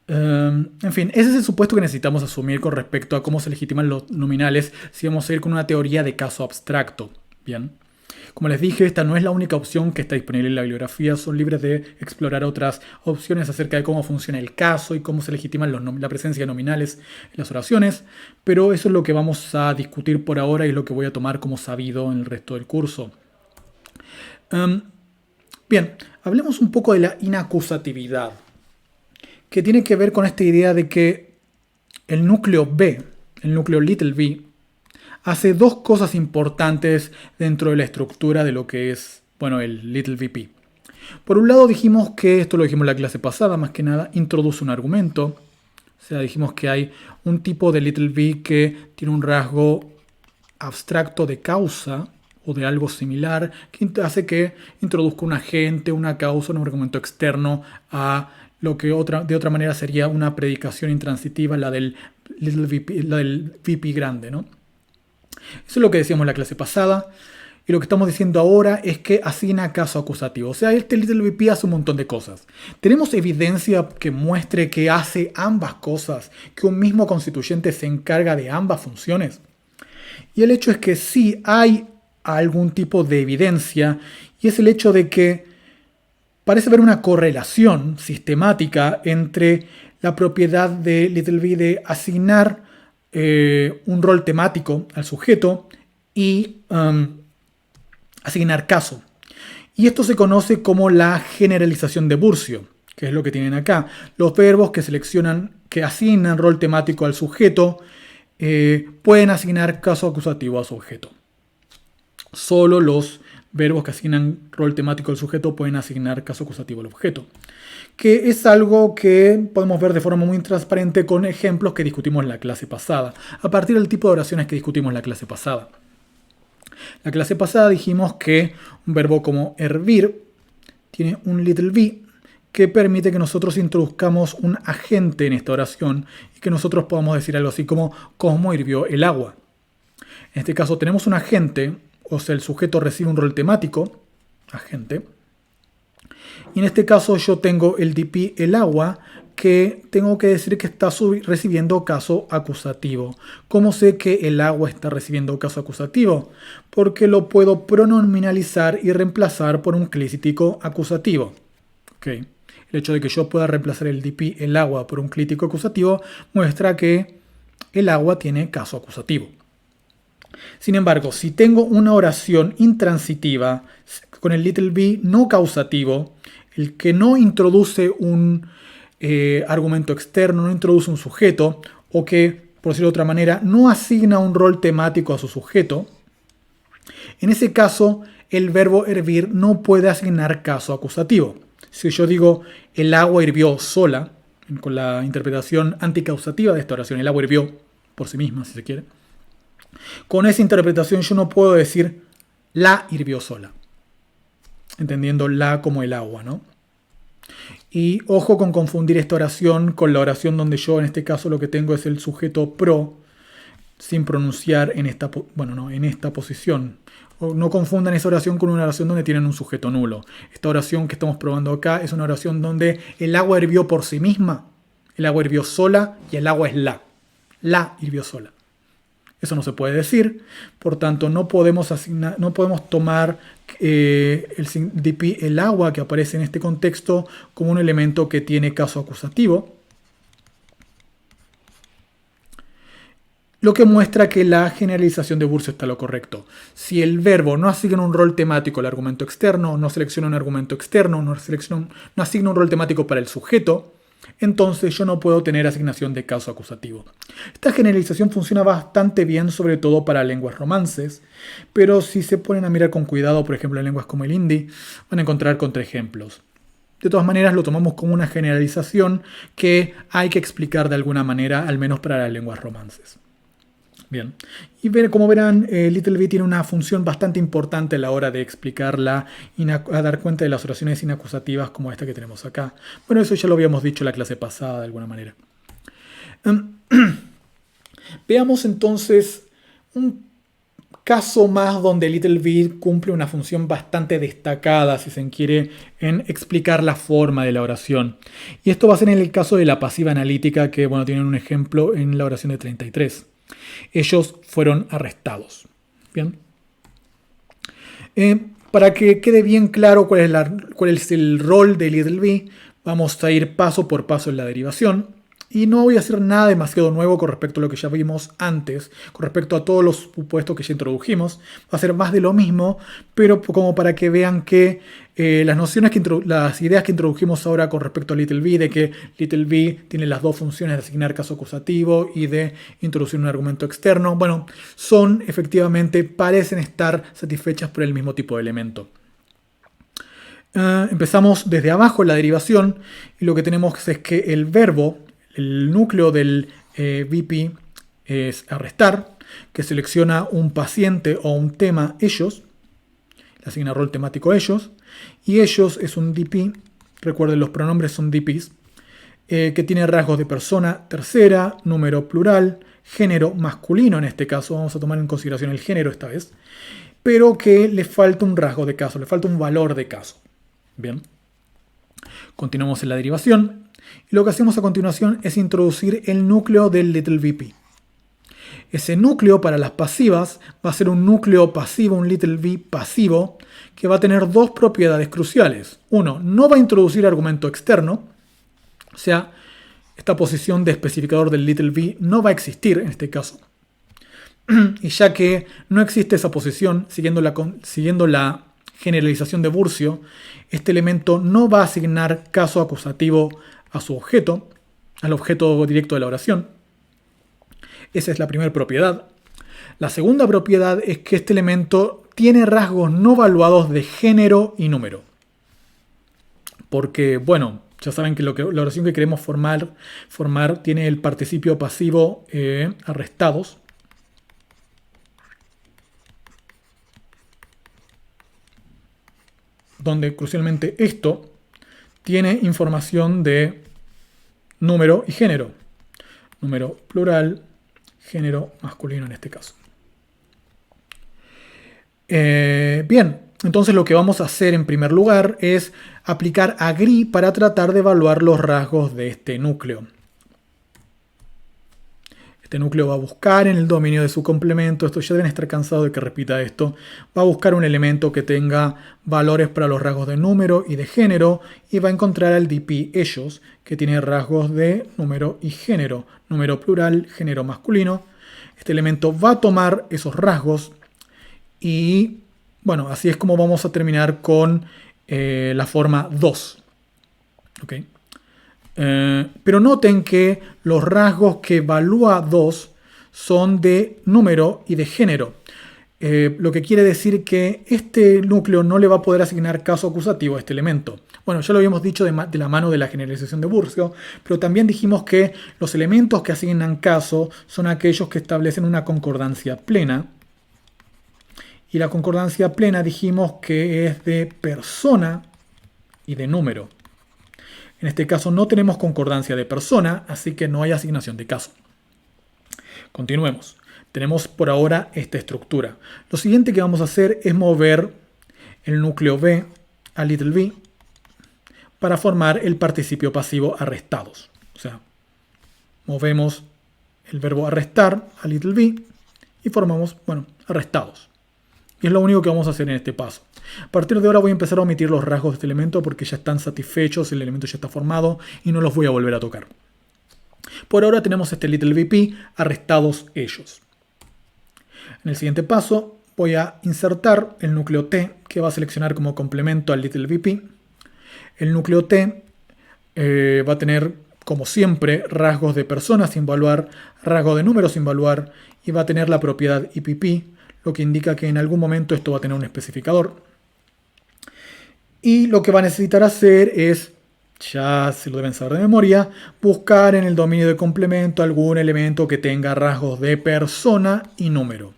En fin, ese es el supuesto que necesitamos asumir con respecto a cómo se legitiman los nominales si vamos a ir con una teoría de caso abstracto. Bien. Como les dije, esta no es la única opción que está disponible en la bibliografía. Son libres de explorar otras opciones acerca de cómo funciona el caso y cómo se legitiman la presencia de nominales en las oraciones. Pero eso es lo que vamos a discutir por ahora y es lo que voy a tomar como sabido en el resto del curso. Bien, hablemos un poco de la inacusatividad, que tiene que ver con esta idea de que el núcleo B, el núcleo little b, hace dos cosas importantes dentro de la estructura de lo que es, bueno, el little vp. Por un lado dijimos que, esto lo dijimos en la clase pasada, más que nada, introduce un argumento. O sea, dijimos que hay un tipo de little b que tiene un rasgo abstracto de causa o de algo similar, que hace que introduzca un agente, una causa, un argumento externo a lo que de otra manera sería una predicación intransitiva, la del little vp, la del vp grande, ¿no? Eso es lo que decíamos en la clase pasada. Y lo que estamos diciendo ahora es que asigna caso acusativo. O sea, este little vp hace un montón de cosas. Tenemos evidencia que muestre que hace ambas cosas, que un mismo constituyente se encarga de ambas funciones. Y el hecho es que sí hay algún tipo de evidencia, y es el hecho de que parece haber una correlación sistemática entre la propiedad de little b de asignar un rol temático al sujeto y asignar caso. Y esto se conoce como la generalización de Burcio, que es lo que tienen acá. Los verbos que seleccionan, que asignan rol temático al sujeto, pueden asignar caso acusativo a su objeto. Solo los verbos que asignan rol temático al sujeto pueden asignar caso acusativo al objeto. Que es algo que podemos ver de forma muy transparente con ejemplos que discutimos en la clase pasada, a partir del tipo de oraciones que discutimos en la clase pasada. La clase pasada dijimos que un verbo como hervir tiene un little b que permite que nosotros introduzcamos un agente en esta oración y que nosotros podamos decir algo así como cómo hirvió el agua. En este caso tenemos un agente, o sea, el sujeto recibe un rol temático, agente, y en este caso yo tengo el DP, el agua, que tengo que decir que está recibiendo caso acusativo. ¿Cómo sé que el agua está recibiendo caso acusativo? Porque lo puedo pronominalizar y reemplazar por un clítico acusativo. Okay. El hecho de que yo pueda reemplazar el DP, el agua, por un clítico acusativo muestra que el agua tiene caso acusativo. Sin embargo, si tengo una oración intransitiva con el little b no causativo, el que no introduce un argumento externo, no introduce un sujeto, o que, por decirlo de otra manera, no asigna un rol temático a su sujeto, en ese caso el verbo hervir no puede asignar caso acusativo. Si yo digo el agua hirvió sola, con la interpretación anticausativa de esta oración, el agua hirvió por sí misma, si se quiere, con esa interpretación yo no puedo decir la hirvió sola, entendiendo la como el agua, ¿no? Y ojo con confundir esta oración con la oración donde yo en este caso lo que tengo es el sujeto pro sin pronunciar en esta, en esta posición. O no confundan esa oración con una oración donde tienen un sujeto nulo. Esta oración que estamos probando acá es una oración donde el agua hirvió por sí misma, el agua hirvió sola y el agua es la. La hirvió sola. Eso no se puede decir, por tanto no podemos tomar el DP, el agua que aparece en este contexto, como un elemento que tiene caso acusativo. Lo que muestra que la generalización de Burcio está lo correcto. Si el verbo no asigna un rol temático al argumento externo, no selecciona un argumento externo, no asigna un rol temático para el sujeto, entonces yo no puedo tener asignación de caso acusativo. Esta generalización funciona bastante bien, sobre todo para lenguas romances, pero si se ponen a mirar con cuidado, por ejemplo en lenguas como el hindi, van a encontrar contraejemplos. De todas maneras lo tomamos como una generalización que hay que explicar de alguna manera, al menos para las lenguas romances. Bien, y como verán, little b tiene una función bastante importante a la hora de explicar a dar cuenta de las oraciones inacusativas como esta que tenemos acá. Bueno, eso ya lo habíamos dicho en la clase pasada de alguna manera. Veamos entonces caso más donde LittleV cumple una función bastante destacada, si se quiere, en explicar la forma de la oración. Y esto va a ser en el caso de la pasiva analítica, que bueno, tienen un ejemplo en la oración de 33. Ellos fueron arrestados. Bien. Para que quede bien claro cuál es el rol de LittleV, vamos a ir paso por paso en la derivación. Y no voy a hacer nada demasiado nuevo con respecto a lo que ya vimos antes, con respecto a todos los supuestos que ya introdujimos. Va a ser más de lo mismo, pero como para que vean que las ideas que introdujimos ahora con respecto a LittleV, de que LittleV tiene las dos funciones de asignar caso acusativo y de introducir un argumento externo, bueno, parecen estar satisfechas por el mismo tipo de elemento. Empezamos desde abajo en la derivación y lo que tenemos es que el verbo, el núcleo del VP es arrestar, que selecciona un paciente o un tema ellos, le asigna rol temático ellos, y ellos es un DP, recuerden los pronombres son DPs, que tiene rasgos de persona tercera, número plural, género masculino en este caso, vamos a tomar en consideración el género esta vez, pero que le falta un rasgo de caso, le falta un valor de caso. Bien, continuamos en la derivación. Y lo que hacemos a continuación es introducir el núcleo del LittleVP. Ese núcleo para las pasivas va a ser un núcleo pasivo, un LittleV pasivo, que va a tener dos propiedades cruciales. Uno, no va a introducir argumento externo, o sea, esta posición de especificador del LittleV no va a existir en este caso. Y ya que no existe esa posición, siguiendo la generalización de Burcio, este elemento no va a asignar caso acusativo a su objeto, al objeto directo de la oración. Esa es la primera propiedad. La segunda propiedad es que este elemento tiene rasgos no evaluados de género y número. Porque, bueno, ya saben que la oración que queremos formar tiene el participio pasivo arrestados. Donde crucialmente esto tiene información de número y género. Número plural, género masculino en este caso. Bien, entonces lo que vamos a hacer en primer lugar es aplicar agree para tratar de evaluar los rasgos de este núcleo. Este núcleo va a buscar en el dominio de su complemento, esto ya deben estar cansados de que repita esto, va a buscar un elemento que tenga valores para los rasgos de número y de género y va a encontrar al DP ellos, que tiene rasgos de número y género, número plural, género masculino. Este elemento va a tomar esos rasgos y bueno, así es como vamos a terminar con la forma 2. ¿Okay? Pero noten que los rasgos que evalúa 2 son de número y de género. Lo que quiere decir que este núcleo no le va a poder asignar caso acusativo a este elemento. Bueno, ya lo habíamos dicho de la mano de la generalización de Burcio, pero también dijimos que los elementos que asignan caso son aquellos que establecen una concordancia plena. Y la concordancia plena dijimos que es de persona y de número. En este caso no tenemos concordancia de persona, así que no hay asignación de caso. Continuemos. Tenemos por ahora esta estructura. Lo siguiente que vamos a hacer es mover el núcleo B a LittleV para formar el participio pasivo arrestados. O sea, movemos el verbo arrestar a LittleV y formamos, bueno, arrestados. Y es lo único que vamos a hacer en este paso. A partir de ahora voy a empezar a omitir los rasgos de este elemento porque ya están satisfechos, el elemento ya está formado y no los voy a volver a tocar. Por ahora tenemos este LittleVP, arrestados ellos. En el siguiente paso voy a insertar el núcleo T que va a seleccionar como complemento al LittleVP. El núcleo T va a tener, como siempre, rasgos de persona sin evaluar, rasgos de número sin evaluar y va a tener la propiedad IPP, lo que indica que en algún momento esto va a tener un especificador. Y lo que va a necesitar hacer es, ya se lo deben saber de memoria, buscar en el dominio de complemento algún elemento que tenga rasgos de persona y número.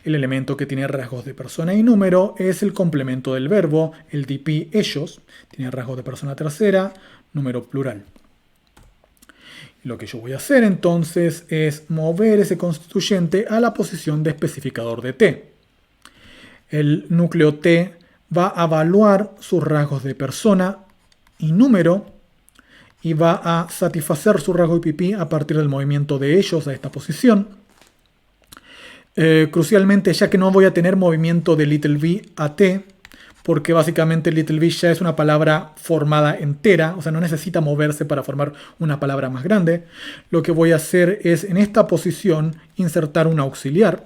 El elemento que tiene rasgos de persona y número es el complemento del verbo, el DP ellos, tiene rasgos de persona tercera, número plural. Lo que yo voy a hacer entonces es mover ese constituyente a la posición de especificador de T. El núcleo T va a evaluar sus rasgos de persona y número y va a satisfacer su rasgo IPP a partir del movimiento de ellos a esta posición. Crucialmente, ya que no voy a tener movimiento de little v a T, porque básicamente little v ya es una palabra formada entera, o sea, no necesita moverse para formar una palabra más grande. Lo que voy a hacer es en esta posición insertar un auxiliar,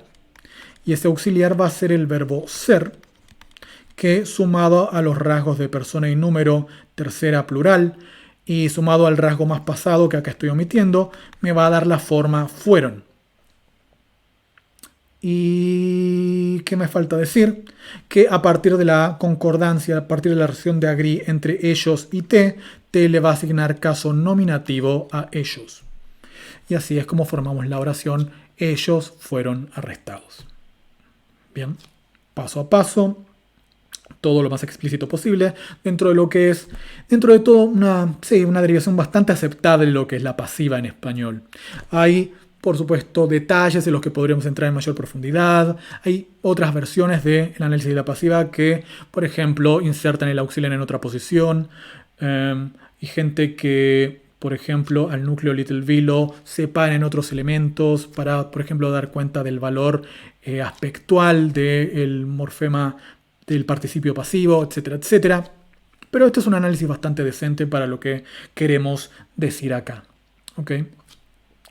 y ese auxiliar va a ser el verbo ser, que sumado a los rasgos de persona y número, tercera plural, y sumado al rasgo más pasado que acá estoy omitiendo, me va a dar la forma fueron. ¿Y qué me falta decir? Que a partir de la concordancia, a partir de la relación de agree entre ellos y T, T le va a asignar caso nominativo a ellos. Y así es como formamos la oración ellos fueron arrestados. Bien, paso a paso, todo lo más explícito posible, dentro de lo que es, dentro de todo, una derivación bastante aceptable de lo que es la pasiva en español. Hay, por supuesto, detalles en los que podríamos entrar en mayor profundidad. Hay otras versiones del análisis de la pasiva que, por ejemplo, insertan el auxiliar en otra posición. Y gente que, por ejemplo, al núcleo little v lo separa en otros elementos para, por ejemplo, dar cuenta del valor aspectual del morfema del participio pasivo, etcétera, etcétera. Pero este es un análisis bastante decente para lo que queremos decir acá. ¿Ok?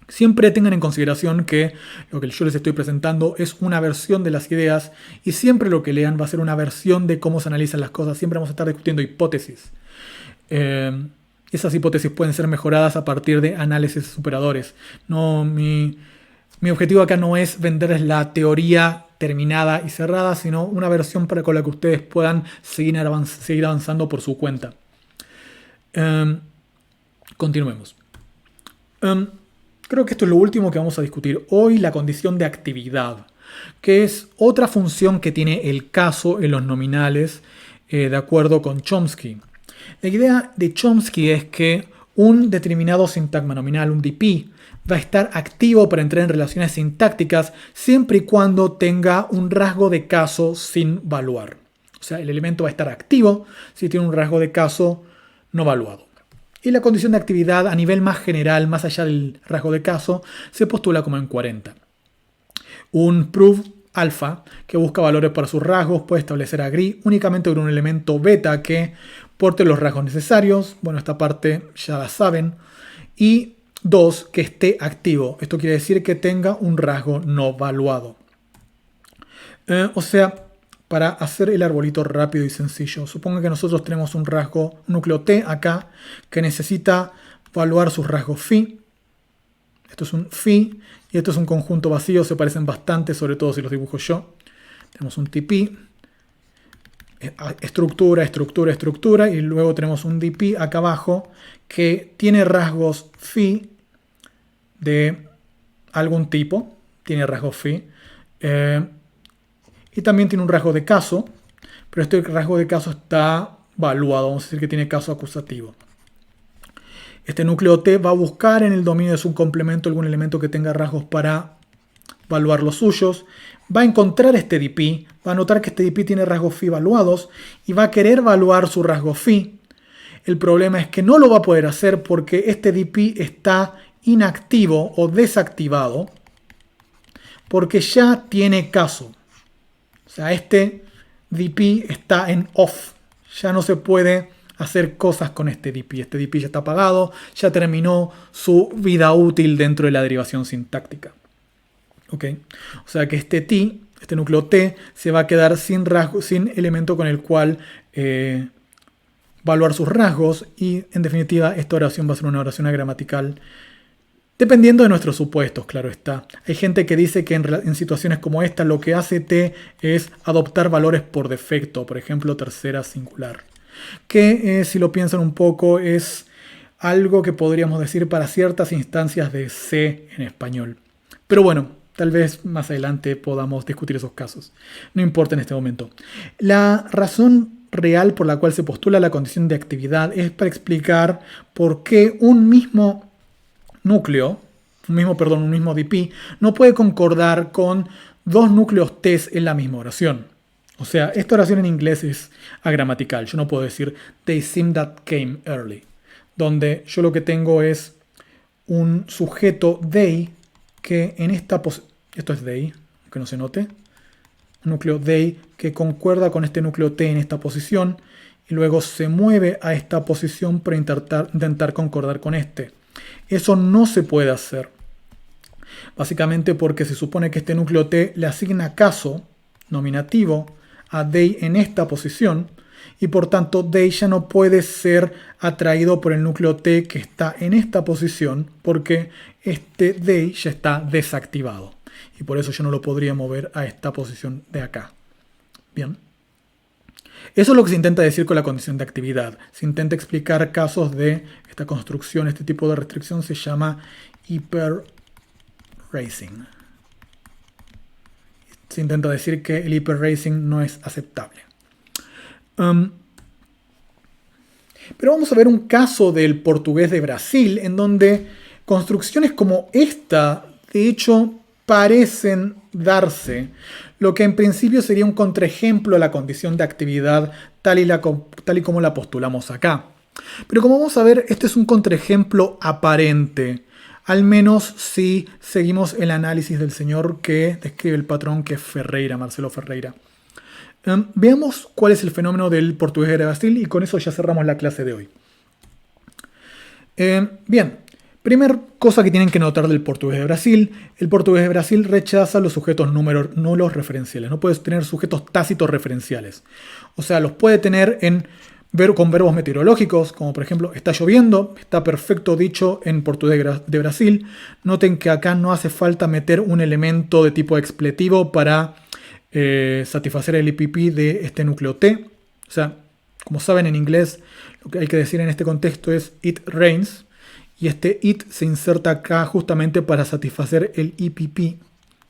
Siempre tengan en consideración que lo que yo les estoy presentando es una versión de las ideas y siempre lo que lean va a ser una versión de cómo se analizan las cosas. Siempre vamos a estar discutiendo hipótesis. Esas hipótesis pueden ser mejoradas a partir de análisis superadores. No, mi objetivo acá no es venderles la teoría terminada y cerrada, sino una versión con la que ustedes puedan seguir avanzando por su cuenta. Continuemos. Creo que esto es lo último que vamos a discutir hoy, la condición de actividad, que es otra función que tiene el caso en los nominales, de acuerdo con Chomsky. La idea de Chomsky es que un determinado sintagma nominal, un DP, va a estar activo para entrar en relaciones sintácticas siempre y cuando tenga un rasgo de caso sin valuar. O sea, el elemento va a estar activo si tiene un rasgo de caso no valuado. Y la condición de actividad a nivel más general, más allá del rasgo de caso, se postula como en 40. Un proof alfa que busca valores para sus rasgos puede establecer agree únicamente con un elemento beta que porte los rasgos necesarios. Bueno, esta parte ya la saben. Y 2, que esté activo. Esto quiere decir que tenga un rasgo no valuado. O sea, para hacer el arbolito rápido y sencillo, supongo que nosotros tenemos un rasgo núcleo T acá que necesita evaluar sus rasgos phi. Esto es un phi y esto es un conjunto vacío, se parecen bastante, sobre todo si los dibujo yo. Tenemos un TP, estructura, estructura, estructura, y luego tenemos un DP acá abajo que tiene rasgos phi de algún tipo, tiene rasgos phi. Y también tiene un rasgo de caso, pero este rasgo de caso está valuado, vamos a decir que tiene caso acusativo. Este núcleo T va a buscar en el dominio de su complemento algún elemento que tenga rasgos para evaluar los suyos. Va a encontrar este DP, va a notar que este DP tiene rasgos phi valuados y va a querer evaluar su rasgo phi. El problema es que no lo va a poder hacer porque este DP está inactivo o desactivado porque ya tiene caso. O sea, este DP está en off. Ya no se puede hacer cosas con este DP. Este DP ya está apagado, ya terminó su vida útil dentro de la derivación sintáctica. ¿Ok? O sea que este T, este núcleo T, se va a quedar sin rasgo, sin elemento con el cual evaluar sus rasgos. Y en definitiva, esta oración va a ser una oración gramatical dependiendo de nuestros supuestos, claro está. Hay gente que dice que en situaciones como esta lo que hace T es adoptar valores por defecto, por ejemplo, tercera singular. Que si lo piensan un poco es algo que podríamos decir para ciertas instancias de C en español. Pero bueno, tal vez más adelante podamos discutir esos casos. No importa en este momento. La razón real por la cual se postula la condición de actividad es para explicar por qué un mismo núcleo, un mismo DP, no puede concordar con dos núcleos T en la misma oración. O sea, esta oración en inglés es agramatical. Yo no puedo decir they seem that came early, donde yo lo que tengo es un sujeto they que en esta posición, esto es they, que no se note, un núcleo they que concuerda con este núcleo T en esta posición y luego se mueve a esta posición para intentar concordar con este. Eso no se puede hacer. Básicamente porque se supone que este núcleo T le asigna caso nominativo a they en esta posición y por tanto they ya no puede ser atraído por el núcleo T que está en esta posición porque este they ya está desactivado y por eso yo no lo podría mover a esta posición de acá. Bien. Eso es lo que se intenta decir con la condición de actividad. Se intenta explicar casos de esta construcción, este tipo de restricción se llama hyperracing. Se intenta decir que el hyperracing no es aceptable. Pero vamos a ver un caso del portugués de Brasil en donde construcciones como esta, de hecho, parecen darse, lo que en principio sería un contraejemplo a la condición de actividad tal y como la postulamos acá. Pero como vamos a ver, este es un contraejemplo aparente, al menos si seguimos el análisis del señor que describe el patrón, que es Ferreira, Marcelo Ferreira. Veamos cuál es el fenómeno del portugués de Brasil y con eso ya cerramos la clase de hoy. Bien, primer cosa que tienen que notar del portugués de Brasil, el portugués de Brasil rechaza los sujetos nulos referenciales, no puedes tener sujetos tácitos referenciales. O sea, los puede tener con verbos meteorológicos, como por ejemplo, está lloviendo, está perfecto dicho en portugués de Brasil. Noten que acá no hace falta meter un elemento de tipo expletivo para satisfacer el IPP de este núcleo T. O sea, como saben en inglés, lo que hay que decir en este contexto es it rains. Y este it se inserta acá justamente para satisfacer el IPP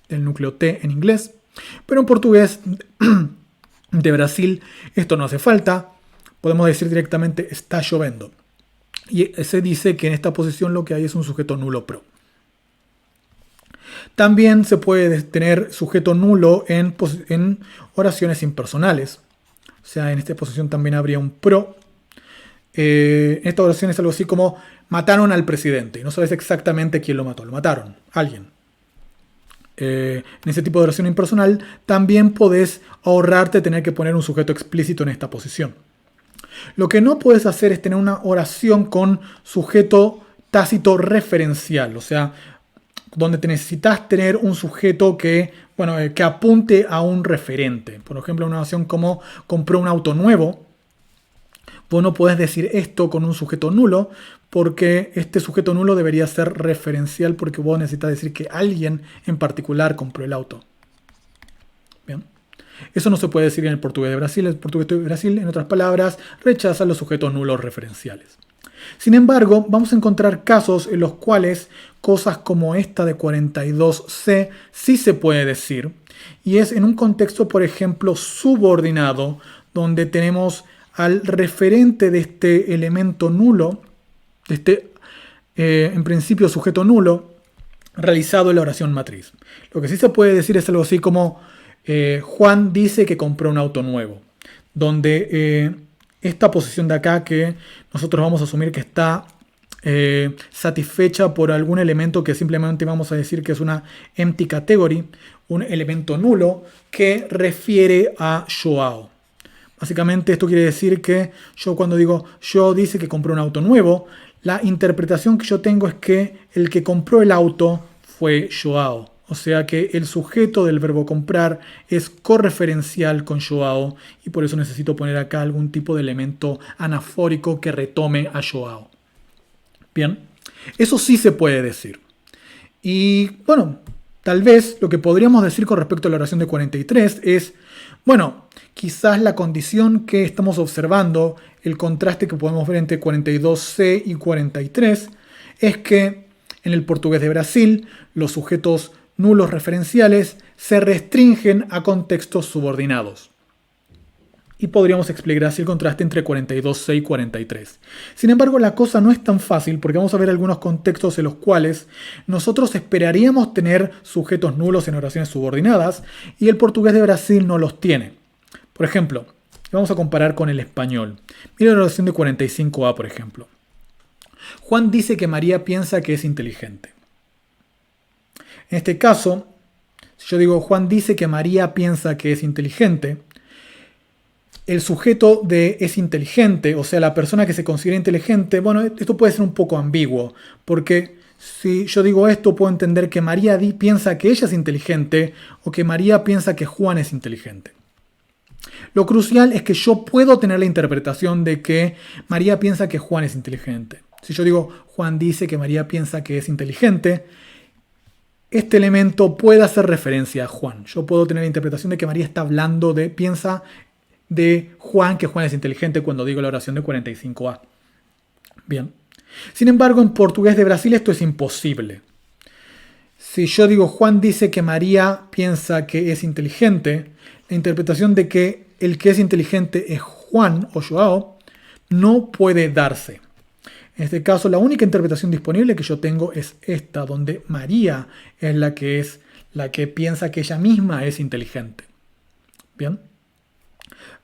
del núcleo T en inglés. Pero en portugués de Brasil esto no hace falta. Podemos decir directamente está lloviendo. Y se dice que en esta posición lo que hay es un sujeto nulo pro. También se puede tener sujeto nulo en oraciones impersonales. O sea, en esta posición también habría un pro. En esta oración es algo así como mataron al presidente. Y no sabes exactamente quién lo mató. Lo mataron. Alguien. En ese tipo de oración impersonal también podés ahorrarte tener que poner un sujeto explícito en esta posición. Lo que no puedes hacer es tener una oración con sujeto tácito referencial. O sea, donde te necesitas tener un sujeto que apunte a un referente. Por ejemplo, una oración como compró un auto nuevo. Vos no podés decir esto con un sujeto nulo, porque este sujeto nulo debería ser referencial, porque vos necesitas decir que alguien en particular compró el auto. Bien. Eso no se puede decir en el portugués de Brasil. El portugués de Brasil, en otras palabras, rechaza los sujetos nulos referenciales. Sin embargo, vamos a encontrar casos en los cuales cosas como esta de 42C sí se puede decir. Y es en un contexto, por ejemplo, subordinado, donde tenemos al referente de este elemento nulo, de este, en principio, sujeto nulo, realizado en la oración matriz. Lo que sí se puede decir es algo así como Juan dice que compró un auto nuevo, donde esta posición de acá que nosotros vamos a asumir que está satisfecha por algún elemento que simplemente vamos a decir que es una empty category, un elemento nulo que refiere a Joao. Básicamente esto quiere decir que yo cuando digo Joao dice que compró un auto nuevo, la interpretación que yo tengo es que el que compró el auto fue Joao. O sea que el sujeto del verbo comprar es correferencial con Joao y por eso necesito poner acá algún tipo de elemento anafórico que retome a Joao. Bien, eso sí se puede decir. Y bueno, tal vez lo que podríamos decir con respecto a la oración de 43 es, bueno, quizás la condición que estamos observando, el contraste que podemos ver entre 42C y 43, es que en el portugués de Brasil los sujetos nulos referenciales se restringen a contextos subordinados. y podríamos explicar así el contraste entre 42C y 43. Sin embargo, la cosa no es tan fácil porque vamos a ver algunos contextos en los cuales nosotros esperaríamos tener sujetos nulos en oraciones subordinadas y el portugués de Brasil no los tiene. Por ejemplo, vamos a comparar con el español. Mira la oración de 45A, por ejemplo. Juan dice que María piensa que es inteligente. En este caso, si yo digo Juan dice que María piensa que es inteligente, el sujeto de es inteligente, o sea, la persona que se considera inteligente, bueno, esto puede ser un poco ambiguo, porque si yo digo esto, puedo entender que María piensa que ella es inteligente o que María piensa que Juan es inteligente. Lo crucial es que yo puedo tener la interpretación de que María piensa que Juan es inteligente. Si yo digo Juan dice que María piensa que es inteligente, este elemento puede hacer referencia a Juan. Yo puedo tener la interpretación de que María está hablando de, piensa de Juan, que Juan es inteligente cuando digo la oración de 45A. Bien. Sin embargo, en portugués de Brasil esto es imposible. Si yo digo Juan dice que María piensa que es inteligente, la interpretación de que el que es inteligente es Juan o Joao no puede darse. En este caso, la única interpretación disponible que yo tengo es esta, donde María es la que piensa que ella misma es inteligente. Bien.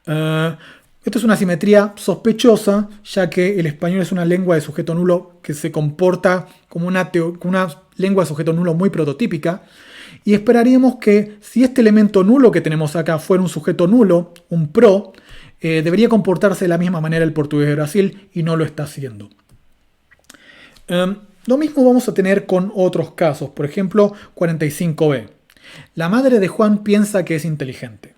Esto es una simetría sospechosa, ya que el español es una lengua de sujeto nulo que se comporta como una lengua de sujeto nulo muy prototípica, y esperaríamos que si este elemento nulo que tenemos acá fuera un sujeto nulo, un pro, debería comportarse de la misma manera el portugués de Brasil, y no lo está haciendo. Lo mismo vamos a tener con otros casos, por ejemplo 45b. La madre de Juan piensa que es inteligente.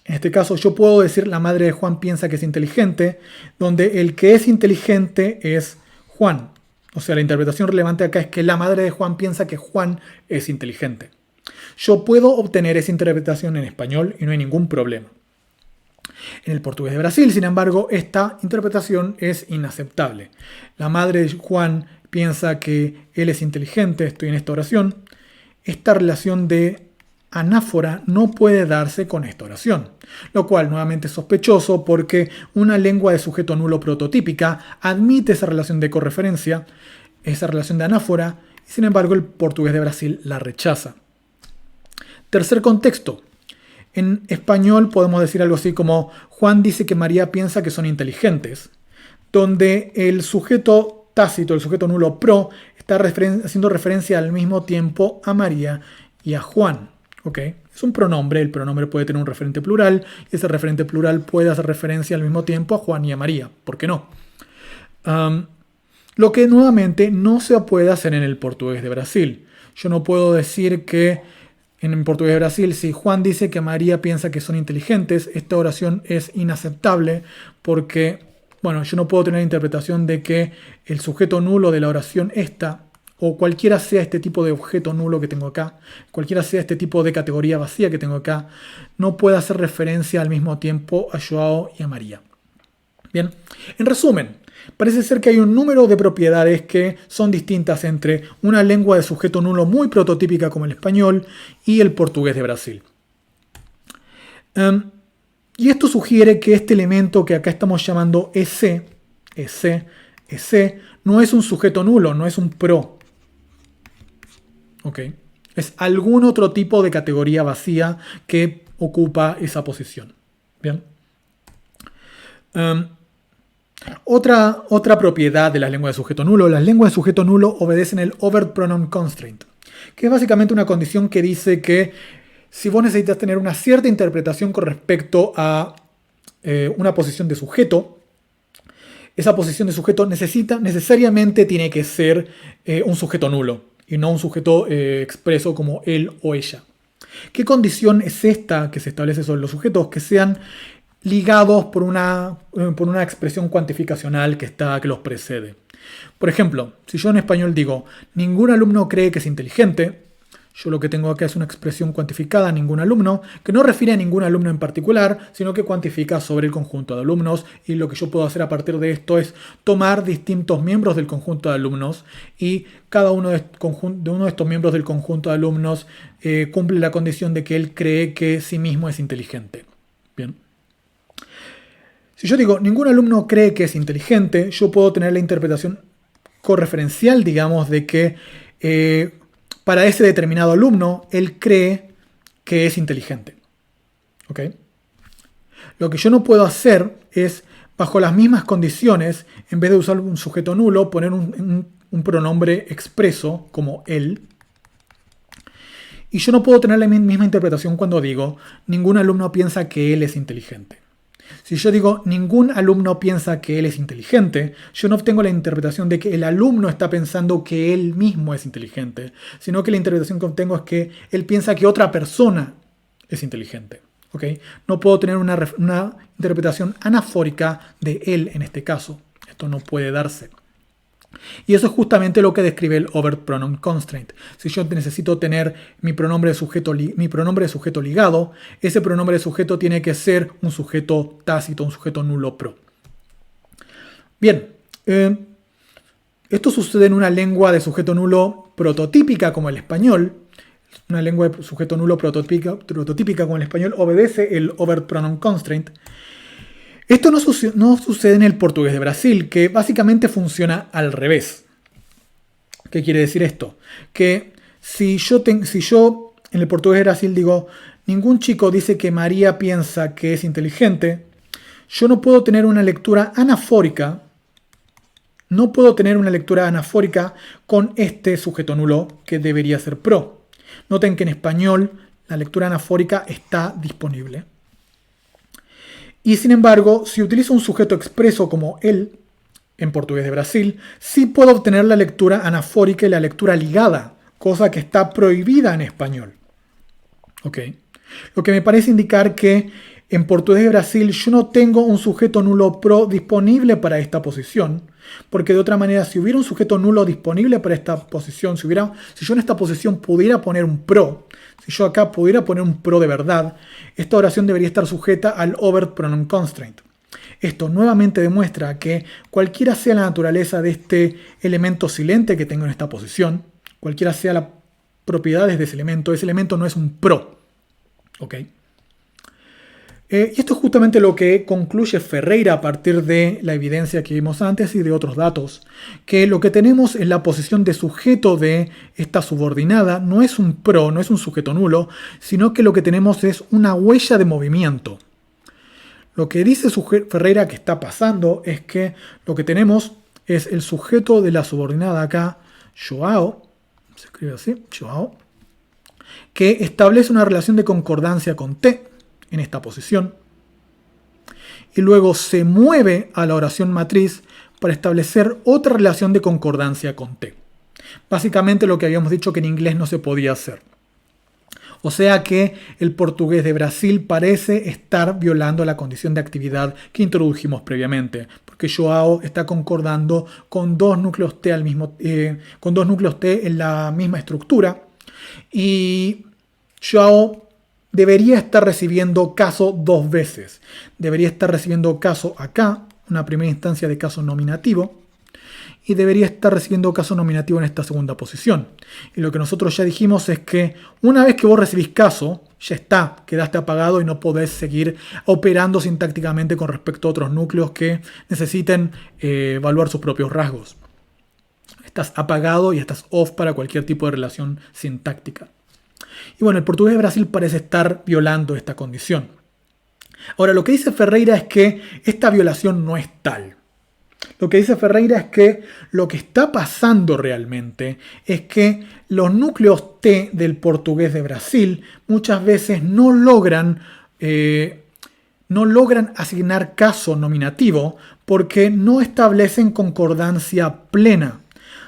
En este caso yo puedo decir la madre de Juan piensa que es inteligente, donde el que es inteligente es Juan. O sea, la interpretación relevante acá es que la madre de Juan piensa que Juan es inteligente. Yo puedo obtener esa interpretación en español y no hay ningún problema. En el portugués de Brasil, sin embargo, esta interpretación es inaceptable. La madre de Juan piensa que él es inteligente, estoy en esta oración. Esta relación de anáfora no puede darse con esta oración, lo cual nuevamente es sospechoso porque una lengua de sujeto nulo prototípica admite esa relación de correferencia, esa relación de anáfora, y sin embargo el portugués de Brasil la rechaza. Tercer contexto. En español podemos decir algo así como Juan dice que María piensa que son inteligentes, donde el sujeto tácito, el sujeto nulo pro, está haciendo referencia al mismo tiempo a María y a Juan. ¿Okay? Es un pronombre, el pronombre puede tener un referente plural y ese referente plural puede hacer referencia al mismo tiempo a Juan y a María. ¿Por qué no? Lo que nuevamente no se puede hacer en el portugués de Brasil. Yo no puedo decir que en el portugués de Brasil, si Juan dice que María piensa que son inteligentes, esta oración es inaceptable porque, bueno, yo no puedo tener la interpretación de que el sujeto nulo de la oración esta, o cualquiera sea este tipo de objeto nulo que tengo acá, cualquiera sea este tipo de categoría vacía que tengo acá, no puede hacer referencia al mismo tiempo a Joao y a María. Bien, en resumen, parece ser que hay un número de propiedades que son distintas entre una lengua de sujeto nulo muy prototípica como el español y el portugués de Brasil. Y esto sugiere que este elemento que acá estamos llamando EC, no es un sujeto nulo, no es un pro. Okay. Es algún otro tipo de categoría vacía que ocupa esa posición. Bien. Otra propiedad de las lenguas de sujeto nulo. Las lenguas de sujeto nulo obedecen el overt pronoun constraint, que es básicamente una condición que dice que si vos necesitas tener una cierta interpretación con respecto a una posición de sujeto, esa posición de sujeto necesariamente tiene que ser un sujeto nulo y no un sujeto expreso como él o ella. ¿Qué condición es esta que se establece sobre los sujetos? Que sean ligados por una expresión cuantificacional que los precede. Por ejemplo, si yo en español digo ningún alumno cree que es inteligente, yo lo que tengo acá es una expresión cuantificada, ningún alumno, que no refiere a ningún alumno en particular, sino que cuantifica sobre el conjunto de alumnos, y lo que yo puedo hacer a partir de esto es tomar distintos miembros del conjunto de alumnos y cada uno de uno de estos miembros del conjunto de alumnos cumple la condición de que él cree que sí mismo es inteligente. Bien. Si yo digo, ningún alumno cree que es inteligente, yo puedo tener la interpretación correferencial, digamos, de que para ese determinado alumno, él cree que es inteligente. ¿Ok? Lo que yo no puedo hacer es, bajo las mismas condiciones, en vez de usar un sujeto nulo, poner un pronombre expreso como él. Y yo no puedo tener la misma interpretación cuando digo, ningún alumno piensa que él es inteligente. Si yo digo, ningún alumno piensa que él es inteligente, yo no obtengo la interpretación de que el alumno está pensando que él mismo es inteligente, sino que la interpretación que obtengo es que él piensa que otra persona es inteligente. ¿Ok? No puedo tener una interpretación anafórica de él en este caso. Esto no puede darse. Y eso es justamente lo que describe el overt pronoun constraint. Si yo necesito tener mi pronombre de sujeto ligado, ese pronombre de sujeto tiene que ser un sujeto tácito, un sujeto nulo pro. Bien, esto sucede en una lengua de sujeto nulo prototípica como el español. Una lengua de sujeto nulo prototípica como el español obedece el overt pronoun constraint. Esto no sucede en el portugués de Brasil, que básicamente funciona al revés. ¿Qué quiere decir esto? Que si yo en el portugués de Brasil digo, ningún chico dice que María piensa que es inteligente, yo no puedo tener una lectura anafórica. No puedo tener una lectura anafórica con este sujeto nulo que debería ser pro. Noten que en español la lectura anafórica está disponible. Y sin embargo, si utilizo un sujeto expreso como él, en portugués de Brasil, sí puedo obtener la lectura anafórica y la lectura ligada, cosa que está prohibida en español. ¿Ok? Lo que me parece indicar que en portugués de Brasil yo no tengo un sujeto nulo pro disponible para esta posición, porque de otra manera, si hubiera un sujeto nulo disponible para esta posición, si yo en esta posición pudiera poner un pro, si yo acá pudiera poner un pro de verdad, esta oración debería estar sujeta al overt pronoun constraint. Esto nuevamente demuestra que cualquiera sea la naturaleza de este elemento silente que tengo en esta posición, cualquiera sea las propiedades de ese elemento no es un pro. ¿Ok? Y esto es justamente lo que concluye Ferreira a partir de la evidencia que vimos antes y de otros datos, que lo que tenemos en la posición de sujeto de esta subordinada no es un pro, no es un sujeto nulo, sino que lo que tenemos es una huella de movimiento. Lo que dice Ferreira que está pasando es que lo que tenemos es el sujeto de la subordinada acá, Joao, se escribe así, Joao, que establece una relación de concordancia con T, en esta posición, y luego se mueve a la oración matriz para establecer otra relación de concordancia con T. Básicamente lo que habíamos dicho que en inglés no se podía hacer. O sea que el portugués de Brasil parece estar violando la condición de actividad que introdujimos previamente, porque Joao está concordando con dos núcleos T en la misma estructura, y Joao debería estar recibiendo caso dos veces. Debería estar recibiendo caso acá, una primera instancia de caso nominativo, y debería estar recibiendo caso nominativo en esta segunda posición. Y lo que nosotros ya dijimos es que una vez que vos recibís caso, ya está, quedaste apagado y no podés seguir operando sintácticamente con respecto a otros núcleos que necesiten evaluar sus propios rasgos. Estás apagado y estás off para cualquier tipo de relación sintáctica. Y bueno, el portugués de Brasil parece estar violando esta condición. Ahora, lo que dice Ferreira es que esta violación no es tal. Lo que dice Ferreira es que lo que está pasando realmente es que los núcleos T del portugués de Brasil muchas veces no logran asignar caso nominativo porque no establecen concordancia plena.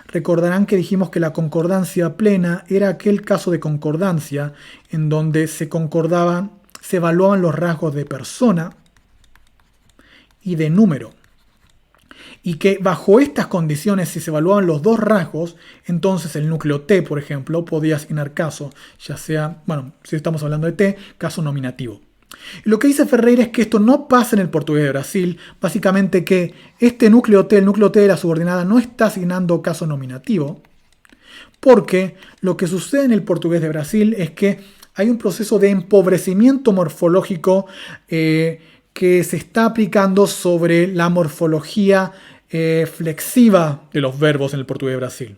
Recordarán que dijimos que la concordancia plena era aquel caso de concordancia en donde se evaluaban los rasgos de persona y de número. Y que bajo estas condiciones, si se evaluaban los dos rasgos, entonces el núcleo T, por ejemplo, podía asignar caso, ya sea, bueno, si estamos hablando de T, caso nominativo. Y lo que dice Ferreira es que esto no pasa en el portugués de Brasil, básicamente que este núcleo T, el núcleo T de la subordinada, no está asignando caso nominativo, porque lo que sucede en el portugués de Brasil es que hay un proceso de empobrecimiento morfológico que se está aplicando sobre la morfología flexiva de los verbos en el portugués de Brasil.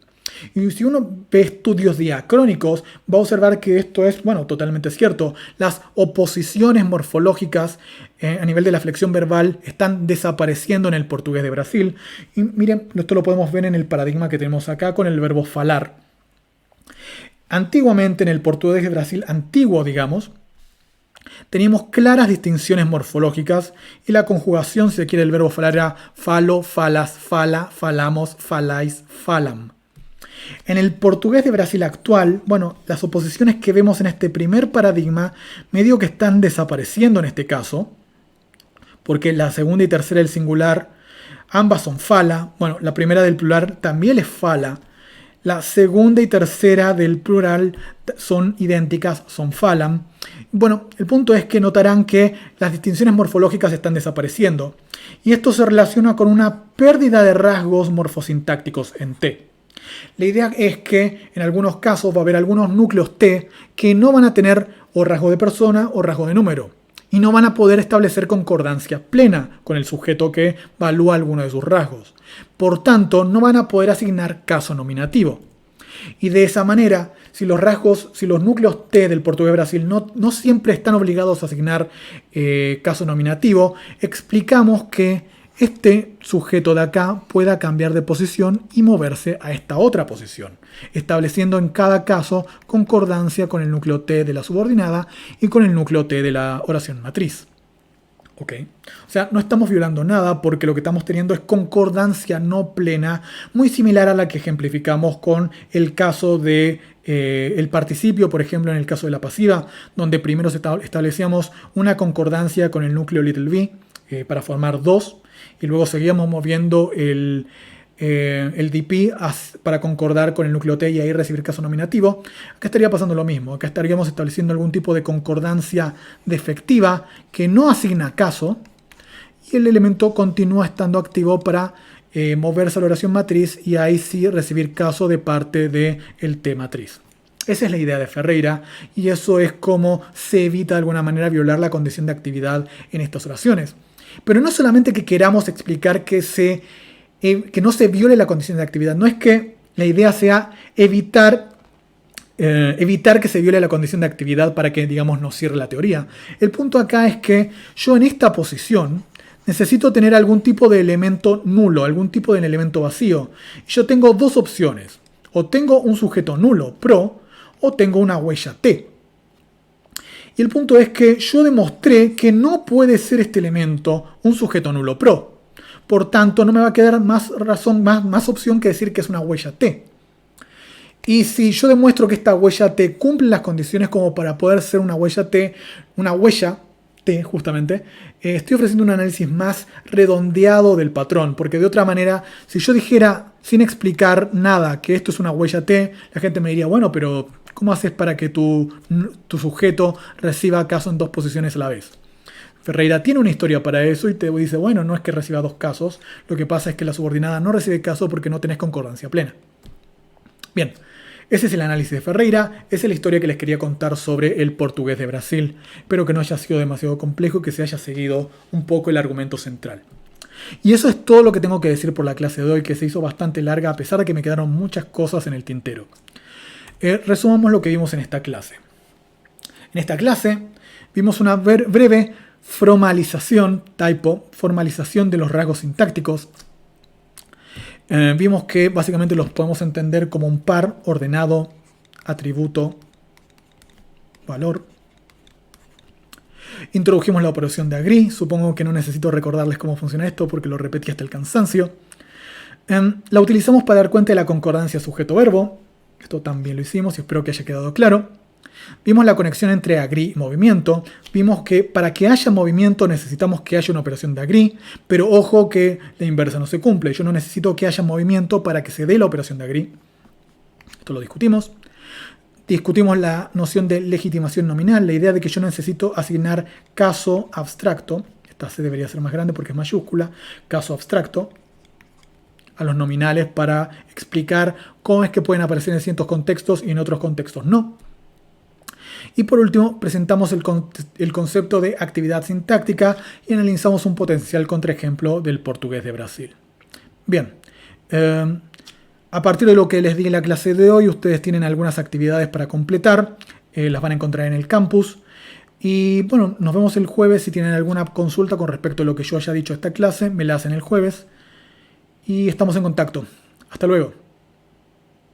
Y si uno ve estudios diacrónicos, va a observar que esto es, bueno, totalmente cierto. Las oposiciones morfológicas a nivel de la flexión verbal están desapareciendo en el portugués de Brasil. Y miren, esto lo podemos ver en el paradigma que tenemos acá con el verbo falar. Antiguamente, en el portugués de Brasil antiguo, digamos, teníamos claras distinciones morfológicas y la conjugación, si se quiere, el verbo falar era falo, falas, fala, falamos, falais, falam. En el portugués de Brasil actual, bueno, las oposiciones que vemos en este primer paradigma medio que están desapareciendo en este caso, porque la segunda y tercera del singular ambas son fala, bueno, la primera del plural también es fala, la segunda y tercera del plural son idénticas, son falam. Bueno, el punto es que notarán que las distinciones morfológicas están desapareciendo, y esto se relaciona con una pérdida de rasgos morfosintácticos en T. La idea es que en algunos casos va a haber algunos núcleos T que no van a tener o rasgo de persona o rasgo de número y no van a poder establecer concordancia plena con el sujeto que valúa alguno de sus rasgos. Por tanto, no van a poder asignar caso nominativo. Y de esa manera, si los núcleos T del portugués de Brasil no siempre están obligados a asignar caso nominativo, explicamos que este sujeto de acá pueda cambiar de posición y moverse a esta otra posición, estableciendo en cada caso concordancia con el núcleo T de la subordinada y con el núcleo T de la oración matriz. ¿Ok? O sea, no estamos violando nada porque lo que estamos teniendo es concordancia no plena, muy similar a la que ejemplificamos con el caso de el participio, por ejemplo, en el caso de la pasiva, donde primero establecíamos una concordancia con el núcleo little b para formar dos, y luego seguíamos moviendo el DP para concordar con el núcleo T y ahí recibir caso nominativo. Acá estaría pasando lo mismo. Acá estaríamos estableciendo algún tipo de concordancia defectiva que no asigna caso y el elemento continúa estando activo para moverse a la oración matriz y ahí sí recibir caso de parte del T matriz. Esa es la idea de Ferreira y eso es como se evita de alguna manera violar la condición de actividad en estas oraciones. Pero no solamente que queramos explicar que no se viole la condición de actividad, no es que la idea sea evitar que se viole la condición de actividad para que, digamos, nos cierre la teoría. El punto acá es que yo en esta posición necesito tener algún tipo de elemento nulo, algún tipo de elemento vacío. Yo tengo dos opciones, o tengo un sujeto nulo, pro, o tengo una huella T. Y el punto es que yo demostré que no puede ser este elemento un sujeto nulo pro. Por tanto, no me va a quedar más opción que decir que es una huella T. Y si yo demuestro que esta huella T cumple las condiciones como para poder ser una huella T justamente, estoy ofreciendo un análisis más redondeado del patrón, porque de otra manera, si yo dijera sin explicar nada que esto es una huella T, la gente me diría, bueno, pero ¿cómo haces para que tu sujeto reciba caso en dos posiciones a la vez? Ferreira tiene una historia para eso y te dice, bueno, no es que reciba dos casos, lo que pasa es que la subordinada no recibe caso porque no tenés concordancia plena. Bien, ese es el análisis de Ferreira, esa es la historia que les quería contar sobre el portugués de Brasil. Espero que no haya sido demasiado complejo y que se haya seguido un poco el argumento central. Y eso es todo lo que tengo que decir por la clase de hoy, que se hizo bastante larga a pesar de que me quedaron muchas cosas en el tintero. Resumamos lo que vimos en esta clase. En esta clase vimos una breve formalización de los rasgos sintácticos. Vimos que básicamente los podemos entender como un par ordenado, atributo, valor. Introdujimos la operación de agree. Supongo que no necesito recordarles cómo funciona esto porque lo repetí hasta el cansancio. La utilizamos para dar cuenta de la concordancia sujeto-verbo. Esto también lo hicimos y espero que haya quedado claro. Vimos la conexión entre agree y movimiento. Vimos que para que haya movimiento necesitamos que haya una operación de agree, pero ojo que la inversa no se cumple. Yo no necesito que haya movimiento para que se dé la operación de agree. Esto lo discutimos. Discutimos la noción de legitimación nominal, la idea de que yo necesito asignar caso abstracto. Esta C debería ser más grande porque es mayúscula. Caso abstracto a los nominales para explicar cómo es que pueden aparecer en ciertos contextos y en otros contextos no. Y por último, presentamos el concepto de actividad sintáctica y analizamos un potencial contraejemplo del portugués de Brasil. Bien, a partir de lo que les di en la clase de hoy, ustedes tienen algunas actividades para completar, las van a encontrar en el campus. Y bueno, nos vemos el jueves. Si tienen alguna consulta con respecto a lo que yo haya dicho esta clase, me la hacen el jueves. Y estamos en contacto. Hasta luego.